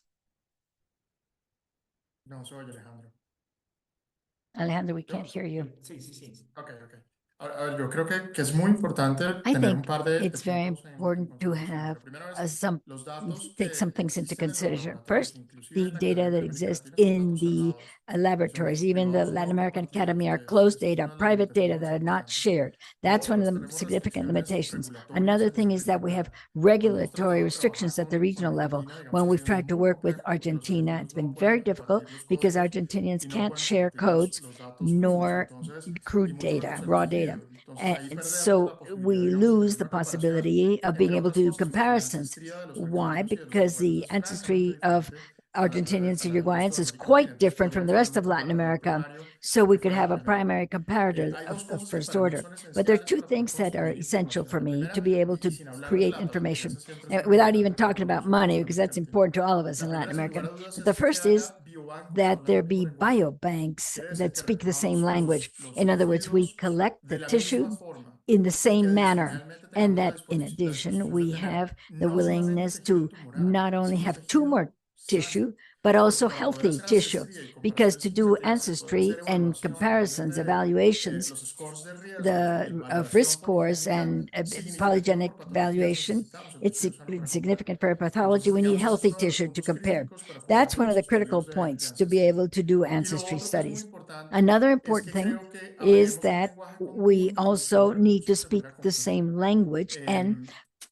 No se oye, Alejandro. Alejandro, we can't hear you. Okay. Yo creo que es muy importante I tener un think par de it's very puntos important to have los datos take some things into existen en los consideration. First, inclusive the en la data Academia that de América exists Latina son in datos the cerrados. laboratories, even the Privados Latin no American compartibles, Academy are que closed esa es data, una de las private data limitaciones that are not importantes. shared. That's Luego, one of pues the tenemos significant restricciones limitations. regulatorias Another a thing nivel is that we have regional. Cuando hemos regulatory tratado de restrictions trabajar at the regional level. Argentina, digamos, When ha we've sido tried to muy work with complejo porque los Argentina, it's argentinos been no very pueden difficult compartir los because costos Argentinians y no can't pueden share compartir codes los datos crudos. nor Entonces, y crude muchos de data, los raw data. perfiles. Entonces, ahí And perdemos la so posibilidad, we digamos, de lose tener the una comparación possibility of being entre able unos to do costos de comparisons. ancestría de los Why? argentinos y de los Because uruguayos the es francamente ancestry of diferente Argentinians al and resto Uruguayans de is América Latina. quite Entonces, different from the podríamos tener rest un of Latin comparador America. primario So we que could fuera el have a primero. primary comparator Hay dos of cosas que first para mí order. son But there are esenciales two para poder things that are construir essential información. for La me to primera, be able y to sin hablar de create plata, porque information esa siempre es una without prioridad even tanto para talking about nosotros como money, para because América that's Latina. important to all of us La in Latin primera, sin America. lugar a dudas, But the es que first is haya biobancos that there solamente por be lenguaje. biobanks Quiere decir that que speak the same recojamos language. los In other words, we fibros collect de the la tissue misma forma. in the Y que same manner. adicionalmente And tengamos that in la addition, disposición de we tener have the no solamente willingness tejido to tumoral, not only sino have tejido tumor sano. tissue, but Porque also para poder healthy hacer tissue. ancestría y Because to comparaciones do científicas se pueden hacer ancestry and evaluación a través comparisons, de evaluations, los scores de riesgo y the of risk validación scores poligénica and significativa polygenic por patologías valuation, necesitamos el it's tejido sano para comparar. significant for pathology. Entonces, We need digamos, ese es healthy uno de los tissue to puntos compare. críticos para poder That's hacer one of los the critical estudios de points to be ancestría. able to do Y lo ancestry otro que es muy studies. importante Another es important que thing creo que is hablemos un that lenguaje we común y also utilizar need to recursos de speak manera the conjunta. same language and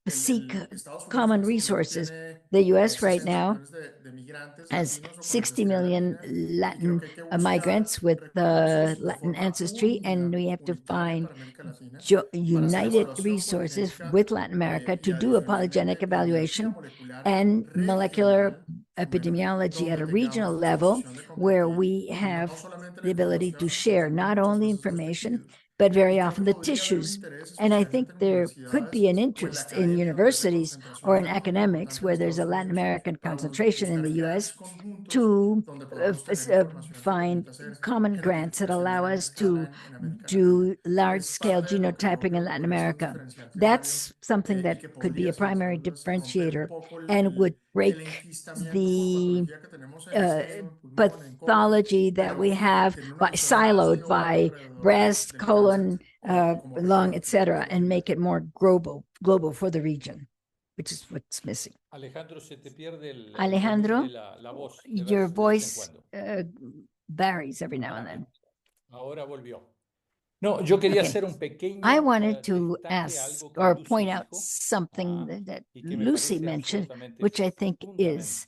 seek Estados Unidos, common por este momento, resources. tiene The US right 60 now millones de migrantes has latinos o con 60 ancestría million latina y creo Latin que hay que buscar migrants with recursos de Latin forma ancestry, and unida, we have to unitaria find para América Latina, para hacer united evaluación resources poligénica with Latin America y to do a adicionalmente polygenic de biología evaluation molecular and molecular regional a México, epidemiology at donde a regional tengamos level disposición de where compartir we no have solamente la the ability información, to sino share también not muchas only cosas de los information, tejidos. but very often the tissues. And I think there could be an interest in universities or in academics where there's a Latin American concentration in the US to find common grants that allow us to do large-scale genotyping in Latin America. That's something that could be a primary differentiator and would break the pathology that we have siloed by breast, colon, lung, etc., and make it more global for the region, which is what's missing. Alejandro, your voice varies every now and then. No, yo quería Okay. hacer un pequeño I wanted to destaque ask de algo que or Lucy point out dijo, something that y que me Lucy parece mentioned, absolutamente which I think is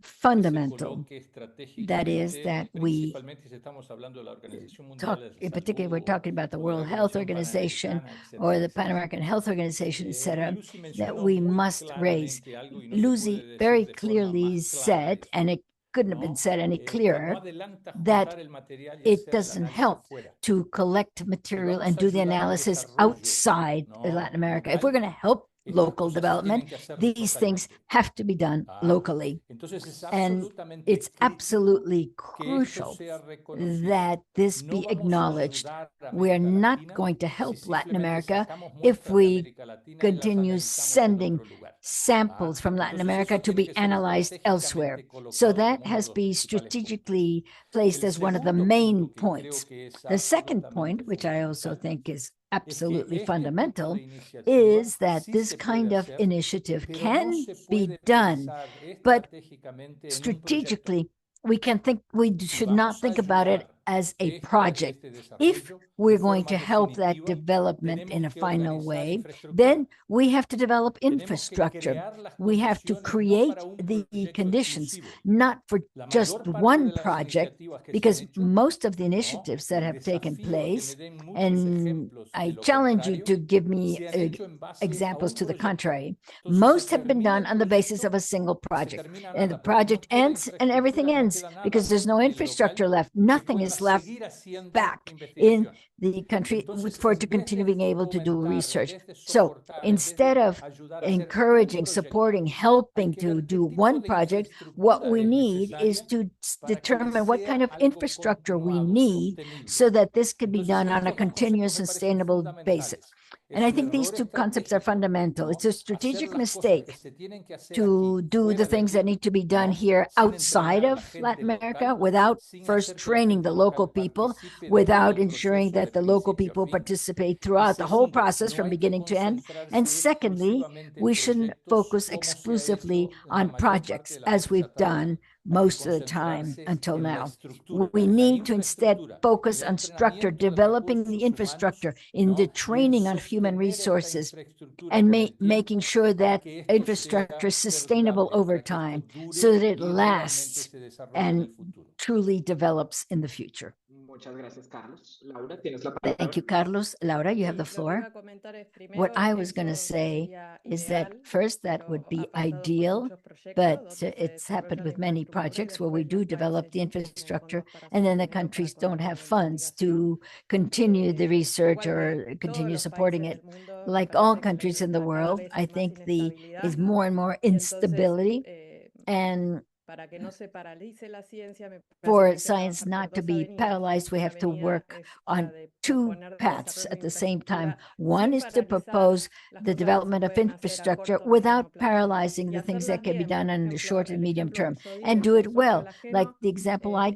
fundamental, que se fundamental. coloque That is estratégicamente, that we principalmente si estamos hablando de la Organización talk, Mundial de la in particular, we're Salud talking about the o de la World Health Organización Organization Panamericana, or etcétera, the Pan etcétera. American Health Organization, Y etc., Lucy that mencionó we muy must raise. claramente algo, y no se Lucy puede very decir de forma clearly más clara said, eso, and it couldn't have been ¿no? said any Que no clearer, adelanta that juntar el material y it hacer el doesn't análisis help fuera. to collect material vamos and a do the ayudar al analysis desarrollo, outside ¿no? Latin America. If local, we're going to help estas local cosas se development, tienen que hacer these things localmente. have to be done locally. Entonces es And absolutamente it's crítico absolutely que esto crucial sea reconocido. that this No be vamos a acknowledged. ayudar a We're América not Latina going to si help Latin simplemente America sacamos if muestras de we América Latina y las continue analizamos en sending otro lugar. samples from Latin Entonces America eso to tiene be que ser analyzed elsewhere. estratégicamente So colocado that como uno de has los been principales puntos. strategically placed El as one of the segundo main punto que creo points. que es The second absolutamente point, which I also fundamental, think is es que absolutely este tipo fundamental, de iniciativa is that sí this se puede kind of hacer, initiative pero no can se be puede done, pensar but estratégicamente en un proyecto. strategically, we should not Vamos a think about it ayudar as a este project. If desarrollo we're de going forma to help that definitiva, development in a tenemos que final organizar way, infraestructura. then we have to develop Tenemos que infrastructure. crear las We have to condiciones no create para un the proyecto conditions, exclusivo. not for La just mayor parte one de las project, iniciativas que se han because hecho, most of the ¿no? initiatives that Y have taken desafío a que me place, den muchos and ejemplos de I lo challenge you contrario, to give me se han hecho en base a examples un to the proyecto. contrary. Entonces Most se have been termina done el on the basis of proyecto, a single se project, termina and the nada, porque no project queda ends and everything infraestructura, no ends queda nada because there's no en el infrastructure local left. que Nothing pueda is left seguir haciendo back in investigación. the country Entonces, for it en to vez continue de being able to do fomentar, en research. vez de So soportar, en vez instead de of ayudar a hacer un encouraging, proyecto, supporting, hay helping que to ver qué do tipo one de project, what infraestructura we es need is necesaria to para que determine what kind sea of algo infrastructure we continuado, need sostenible. so that this could be Entonces, done on a estos dos conceptos continuous me and parecen sustainable basis. fundamentales. And Es I un think these error two concepts are estratégico, fundamental. ¿no? It's a Hacer strategic las cosas que mistake se tienen que hacer to aquí, do the fuera de things that aquí, need to be done ¿no? here Sin outside entrenar a la of gente Latin America local, without sin first hacer que la training gente the local local people, participe de todo without el ensuring proceso de that the local principio a people fin. participate Y throughout the whole segundo, process no from hay que beginning to end. concentrarse And secondly, exclusivamente en we shouldn't proyectos focus como se ha exclusively hecho en la on mayor parte projects de las as veces we've hasta ahora. done Hay que most of the time concentrarse until en la now. estructura, We en la need to instead infraestructura, focus el on structure, entrenamiento de developing the recursos humanos, infrastructure, in the ¿no? Y en training on human sostener esta resources, infraestructura and con el making tiempo sure para that que esto infrastructure sea is sustainable perdurable, over para que esto time dure so that it y realmente lasts se desarrolle en and el futuro. truly develops in the future. Muchas gracias, Carlos. Laura, tienes la Thank you, palabra. Carlos. Laura, you have the floor. What I was going to say is that first, that would be ideal, but it's happened with many projects where we do develop the infrastructure and then the countries don't have funds to continue the research or continue supporting it. Like all countries in the world, I think is more and more instability, and for science not to be paralyzed, we have to work on two paths at the same time. One is to propose the development of infrastructure without paralyzing the things that can be done in the short and medium term, and do it well, like the example I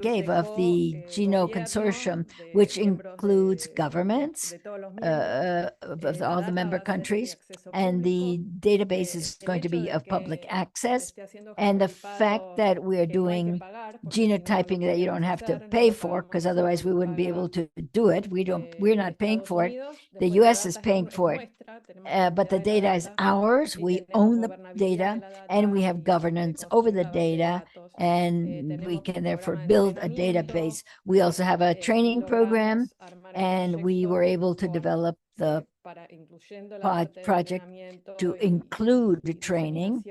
gave of the Geno Consortium, which includes governments of all the member countries, and the database is going to be of public access. And the fact that we're doing genotyping that you don't have to pay for, because otherwise we wouldn't be able to do it. We're not paying for it. The US is paying for it. But the data is ours. We own the data and we have governance over the data, and we can therefore build a database. We also have a training program, and we were able to develop the project to include the training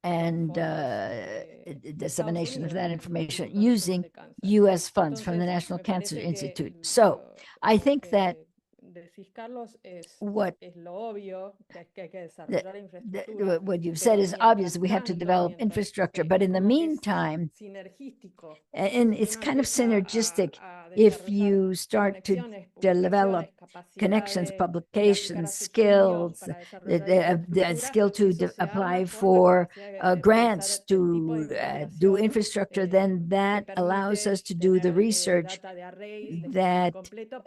and dissemination of that information using US funds from the National Cancer Institute. So I think that what you've said is obvious. We have to develop infrastructure, but in the meantime, and it's kind of synergistic if you start to develop connections, publications, skills, the skill to apply for grants to do infrastructure, then that allows us to do the research that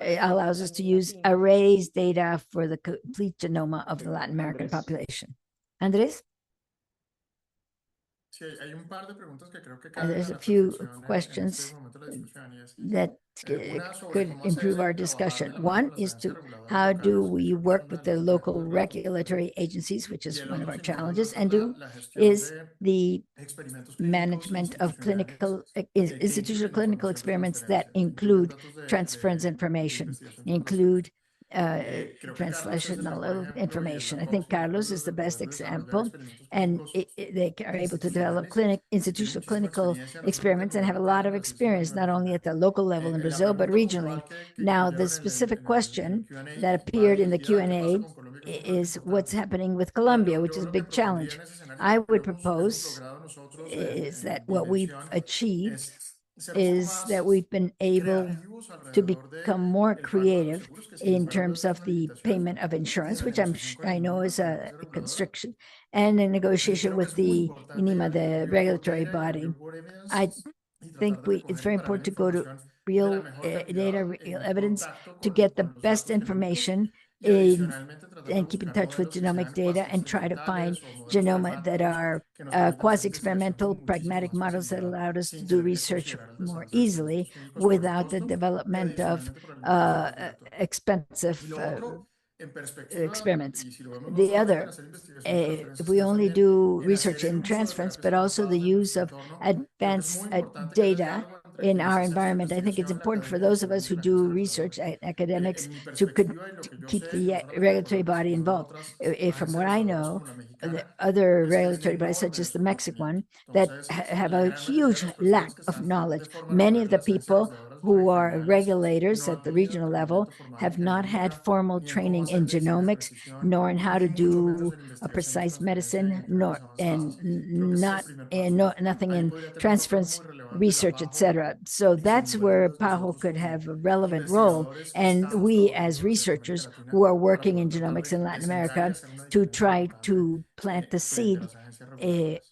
allows us to use arrays data for the complete genome of the Latin American population. Andres? There's a few questions that could improve our discussion. One is how do we work with the local regulatory agencies, which is one of our challenges, and is the management of institutional clinical experiments that include transference information, include translational information. I think Carlos is the best example, and they are able to develop institutional clinical experiments and have a lot of experience, not only at the local level in Brazil, but regionally. Now, the specific question that appeared in the Q&A is what's happening with Colombia, which is a big challenge. I would propose is that what we've achieved is that we've been able to become more creative in terms of the payment of insurance, which I know is a constriction, and a negotiation with the INIMA, the regulatory body. I think it's very important to go to real data, real evidence to get the best information and keep in touch with genomic data and try to find genoma that are quasi-experimental, pragmatic models that allowed us to do research more easily without the development of expensive experiments. The other, if we only do research in transference, but also the use of advanced data in our environment, I think it's important for those of us who do research, academics, to keep the regulatory body involved. From what I know, the other regulatory bodies, such as the Mexican one, that have a huge lack of knowledge. Many of the people who are regulators at the regional level have not had formal training in genomics, nor in how to do a precise medicine, nothing in transference research, etc. So that's where PAHO could have a relevant role. And we as researchers who are working in genomics in Latin America to try to plant the seed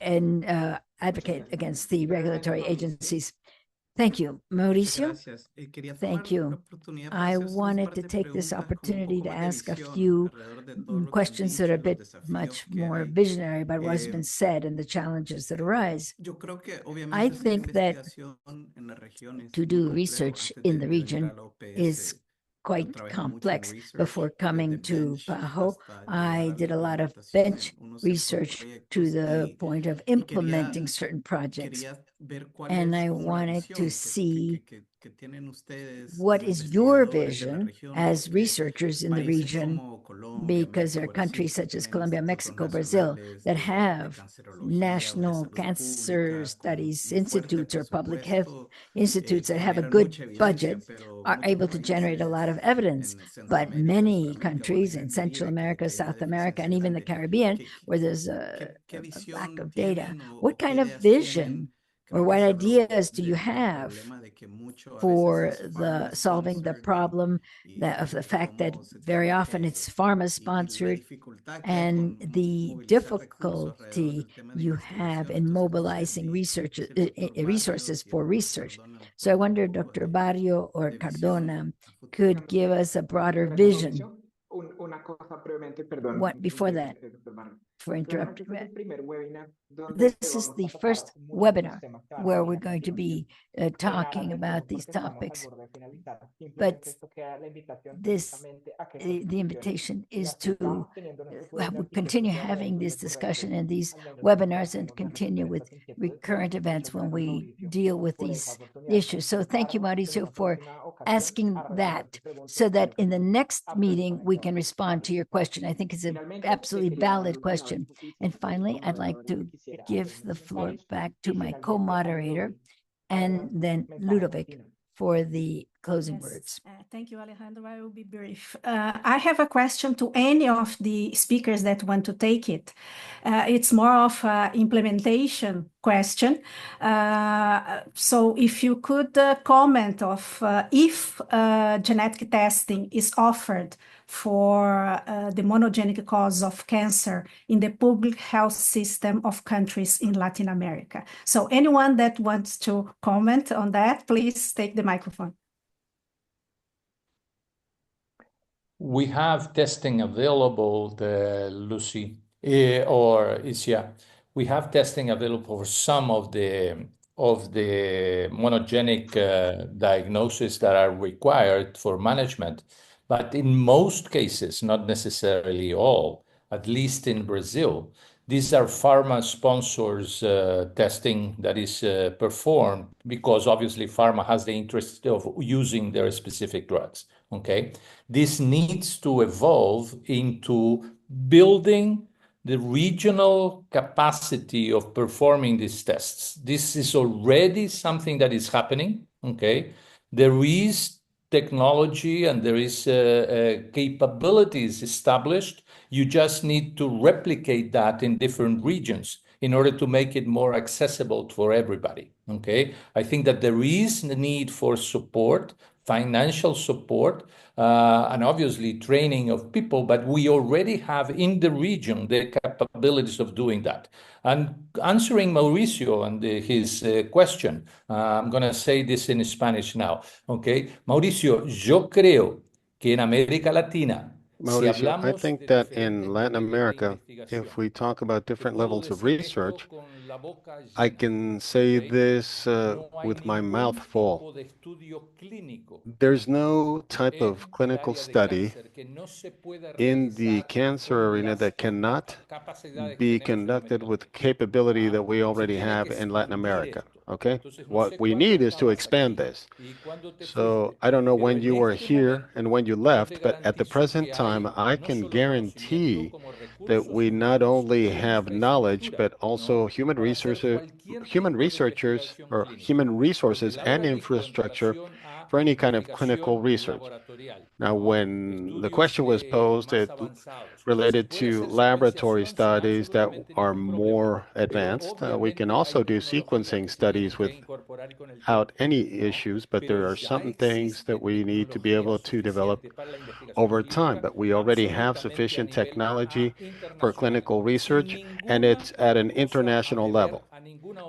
and advocate against the regulatory agencies. Thank you. Mauricio? Thank you. I wanted to take this opportunity to ask a few questions that are a bit much more visionary about what has been said and the challenges that arise. I think that to do research in the region is quite complex. Before coming to PAHO, I did a lot of bench research to the point of implementing certain projects. And I wanted to see what is your vision as researchers in the region, because there are countries such as Colombia, Mexico, Brazil that have national cancer studies institutes or public health institutes that have a good budget, are able to generate a lot of evidence. But many countries in Central America, South America, and even the Caribbean, where there's a lack of data, what kind of vision or what ideas do you have for solving the problem of the fact that very often it's pharma sponsored and the difficulty you have in mobilizing resources for research? So I wonder, Dr. Barrio or Cardona could give us a broader vision. What before that? For interrupting. This is the first webinar where we're going to be talking about these topics. But the invitation is to continue having this discussion in these webinars and continue with recurrent events when we deal with these issues. So thank you, Mauricio, for asking that, so that in the next meeting we can respond to your question. I think it's an absolutely valid question. question. And finally, I'd like to give the floor back to my co-moderator and then Ludovic for the closing words. Thank you, Alejandro. I will be brief. I have a question to any of the speakers that want to take it. It's more of an implementation question. So if you could comment of if genetic testing is offered for the monogenic cause of cancer in the public health system of countries in Latin America. So anyone that wants to comment on that, please take the microphone. We have testing available, Lucy, or Isia. We have testing available for some of the monogenic diagnoses that are required for management. But in most cases, not necessarily all, at least in Brazil, these are pharma sponsors testing that is performed because obviously pharma has the interest of using their specific drugs. Okay, this needs to evolve into building the regional capacity of performing these tests. This is already something that is happening. Okay, there is technology and there is capabilities established. You just need to replicate that in different regions in order to make it more accessible for everybody. Okay, I think that there is the need for support, financial support, and obviously training of people, but we already have in the region the capabilities of doing that. And answering Mauricio and his question, I'm going to say this in Spanish now. Okay, Mauricio, yo creo que en América Latina, Mauricio, I think that in Latin America, if we talk about different levels of research, I can say this with my mouth full. There's no type of clinical study in the cancer arena that cannot be conducted with capability that we already have in Latin America. Okay? What we need is to expand this. So I don't know when you were here and when you left, but at the present time, I can guarantee that we not only have knowledge, but also human resources or human resources and infrastructure for any kind of clinical research. Now, when the question was posed, it related to laboratory studies that are more advanced. We can also do sequencing studies without any issues, but there are some things that we need to be able to develop over time. But we already have sufficient technology for clinical research, and it's at an international level.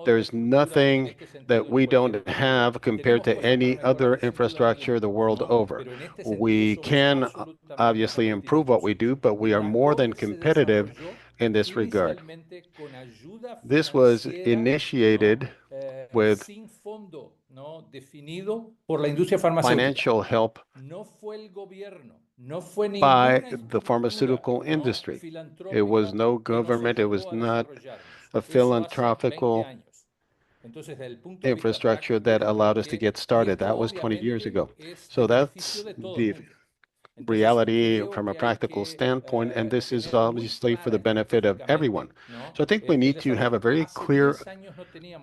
There's nothing that we don't have compared to any other infrastructure the world over. We can obviously improve what we do, but we are more than competitive in this regard. This was initiated with financial help by the pharmaceutical industry. It was no government, it was not a philanthropical infrastructure that allowed us to get started. That was 20 years ago. So that's the reality from a practical standpoint, and this is obviously for the benefit of everyone. So I think we need to have a very clear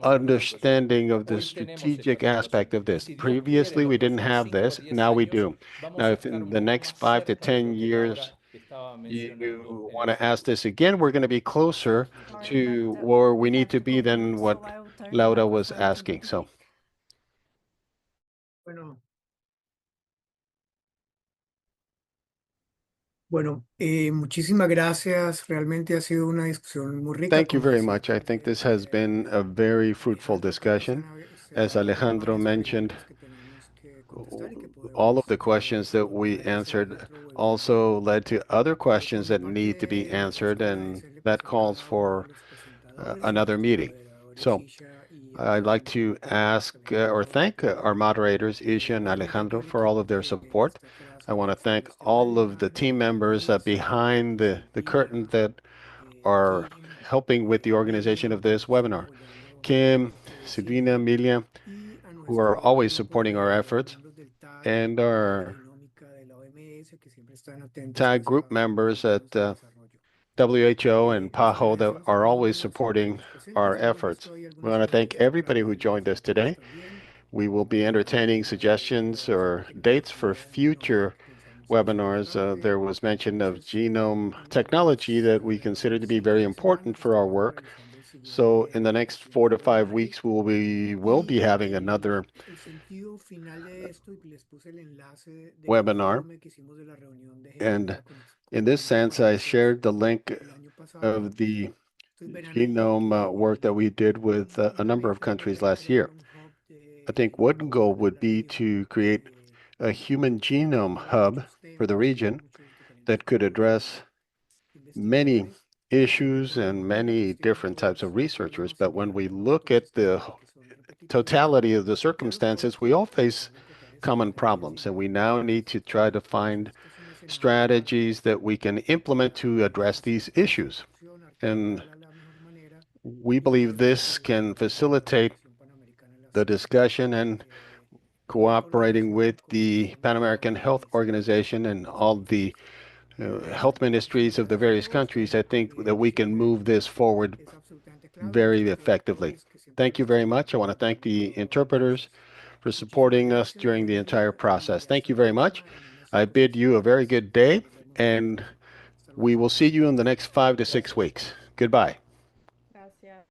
understanding of the strategic aspect of this. Previously, we didn't have this. Now we do. Now, if in the next 5 to 10 years you want to ask this again, we're going to be closer to where we need to be than what Laura was asking. So. Bueno, muchísimas gracias. Realmente ha sido una discusión muy rica. Thank you very much. I think this has been a very fruitful discussion. As Alejandro mentioned, all of the questions that we answered also led to other questions that need to be answered, and that calls for another meeting. So I'd like to ask or thank our moderators, Isha and Alejandro, for all of their support. I want to thank all of the team members behind the curtain that are helping with the organization of this webinar. Kim, Silvina, Emilia, who are always supporting our efforts, and our TAG group members at WHO and PAHO that are always supporting our efforts. We want to thank everybody who joined us today. We will be entertaining suggestions or dates for future webinars. There was mention of genome technology that we consider to be very important for our work. So in the next 4 to 5 weeks, we will be having another webinar. And in this sense, I shared the link of the genome work that we did with a number of countries last year. I think one goal would be to create a human genome hub for the region that could address many issues and many different types of researchers. But when we look at the totality of the circumstances, we all face common problems, and we now need to try to find strategies that we can implement to address these issues. And we believe this can facilitate the discussion and cooperating with the Pan American Health Organization and all the health ministries of the various countries. I think that we can move this forward very effectively. Thank you very much. I want to thank the interpreters for supporting us during the entire process. Thank you very much. I bid you a very good day, and we will see you in the next 5 to 6 weeks. Goodbye.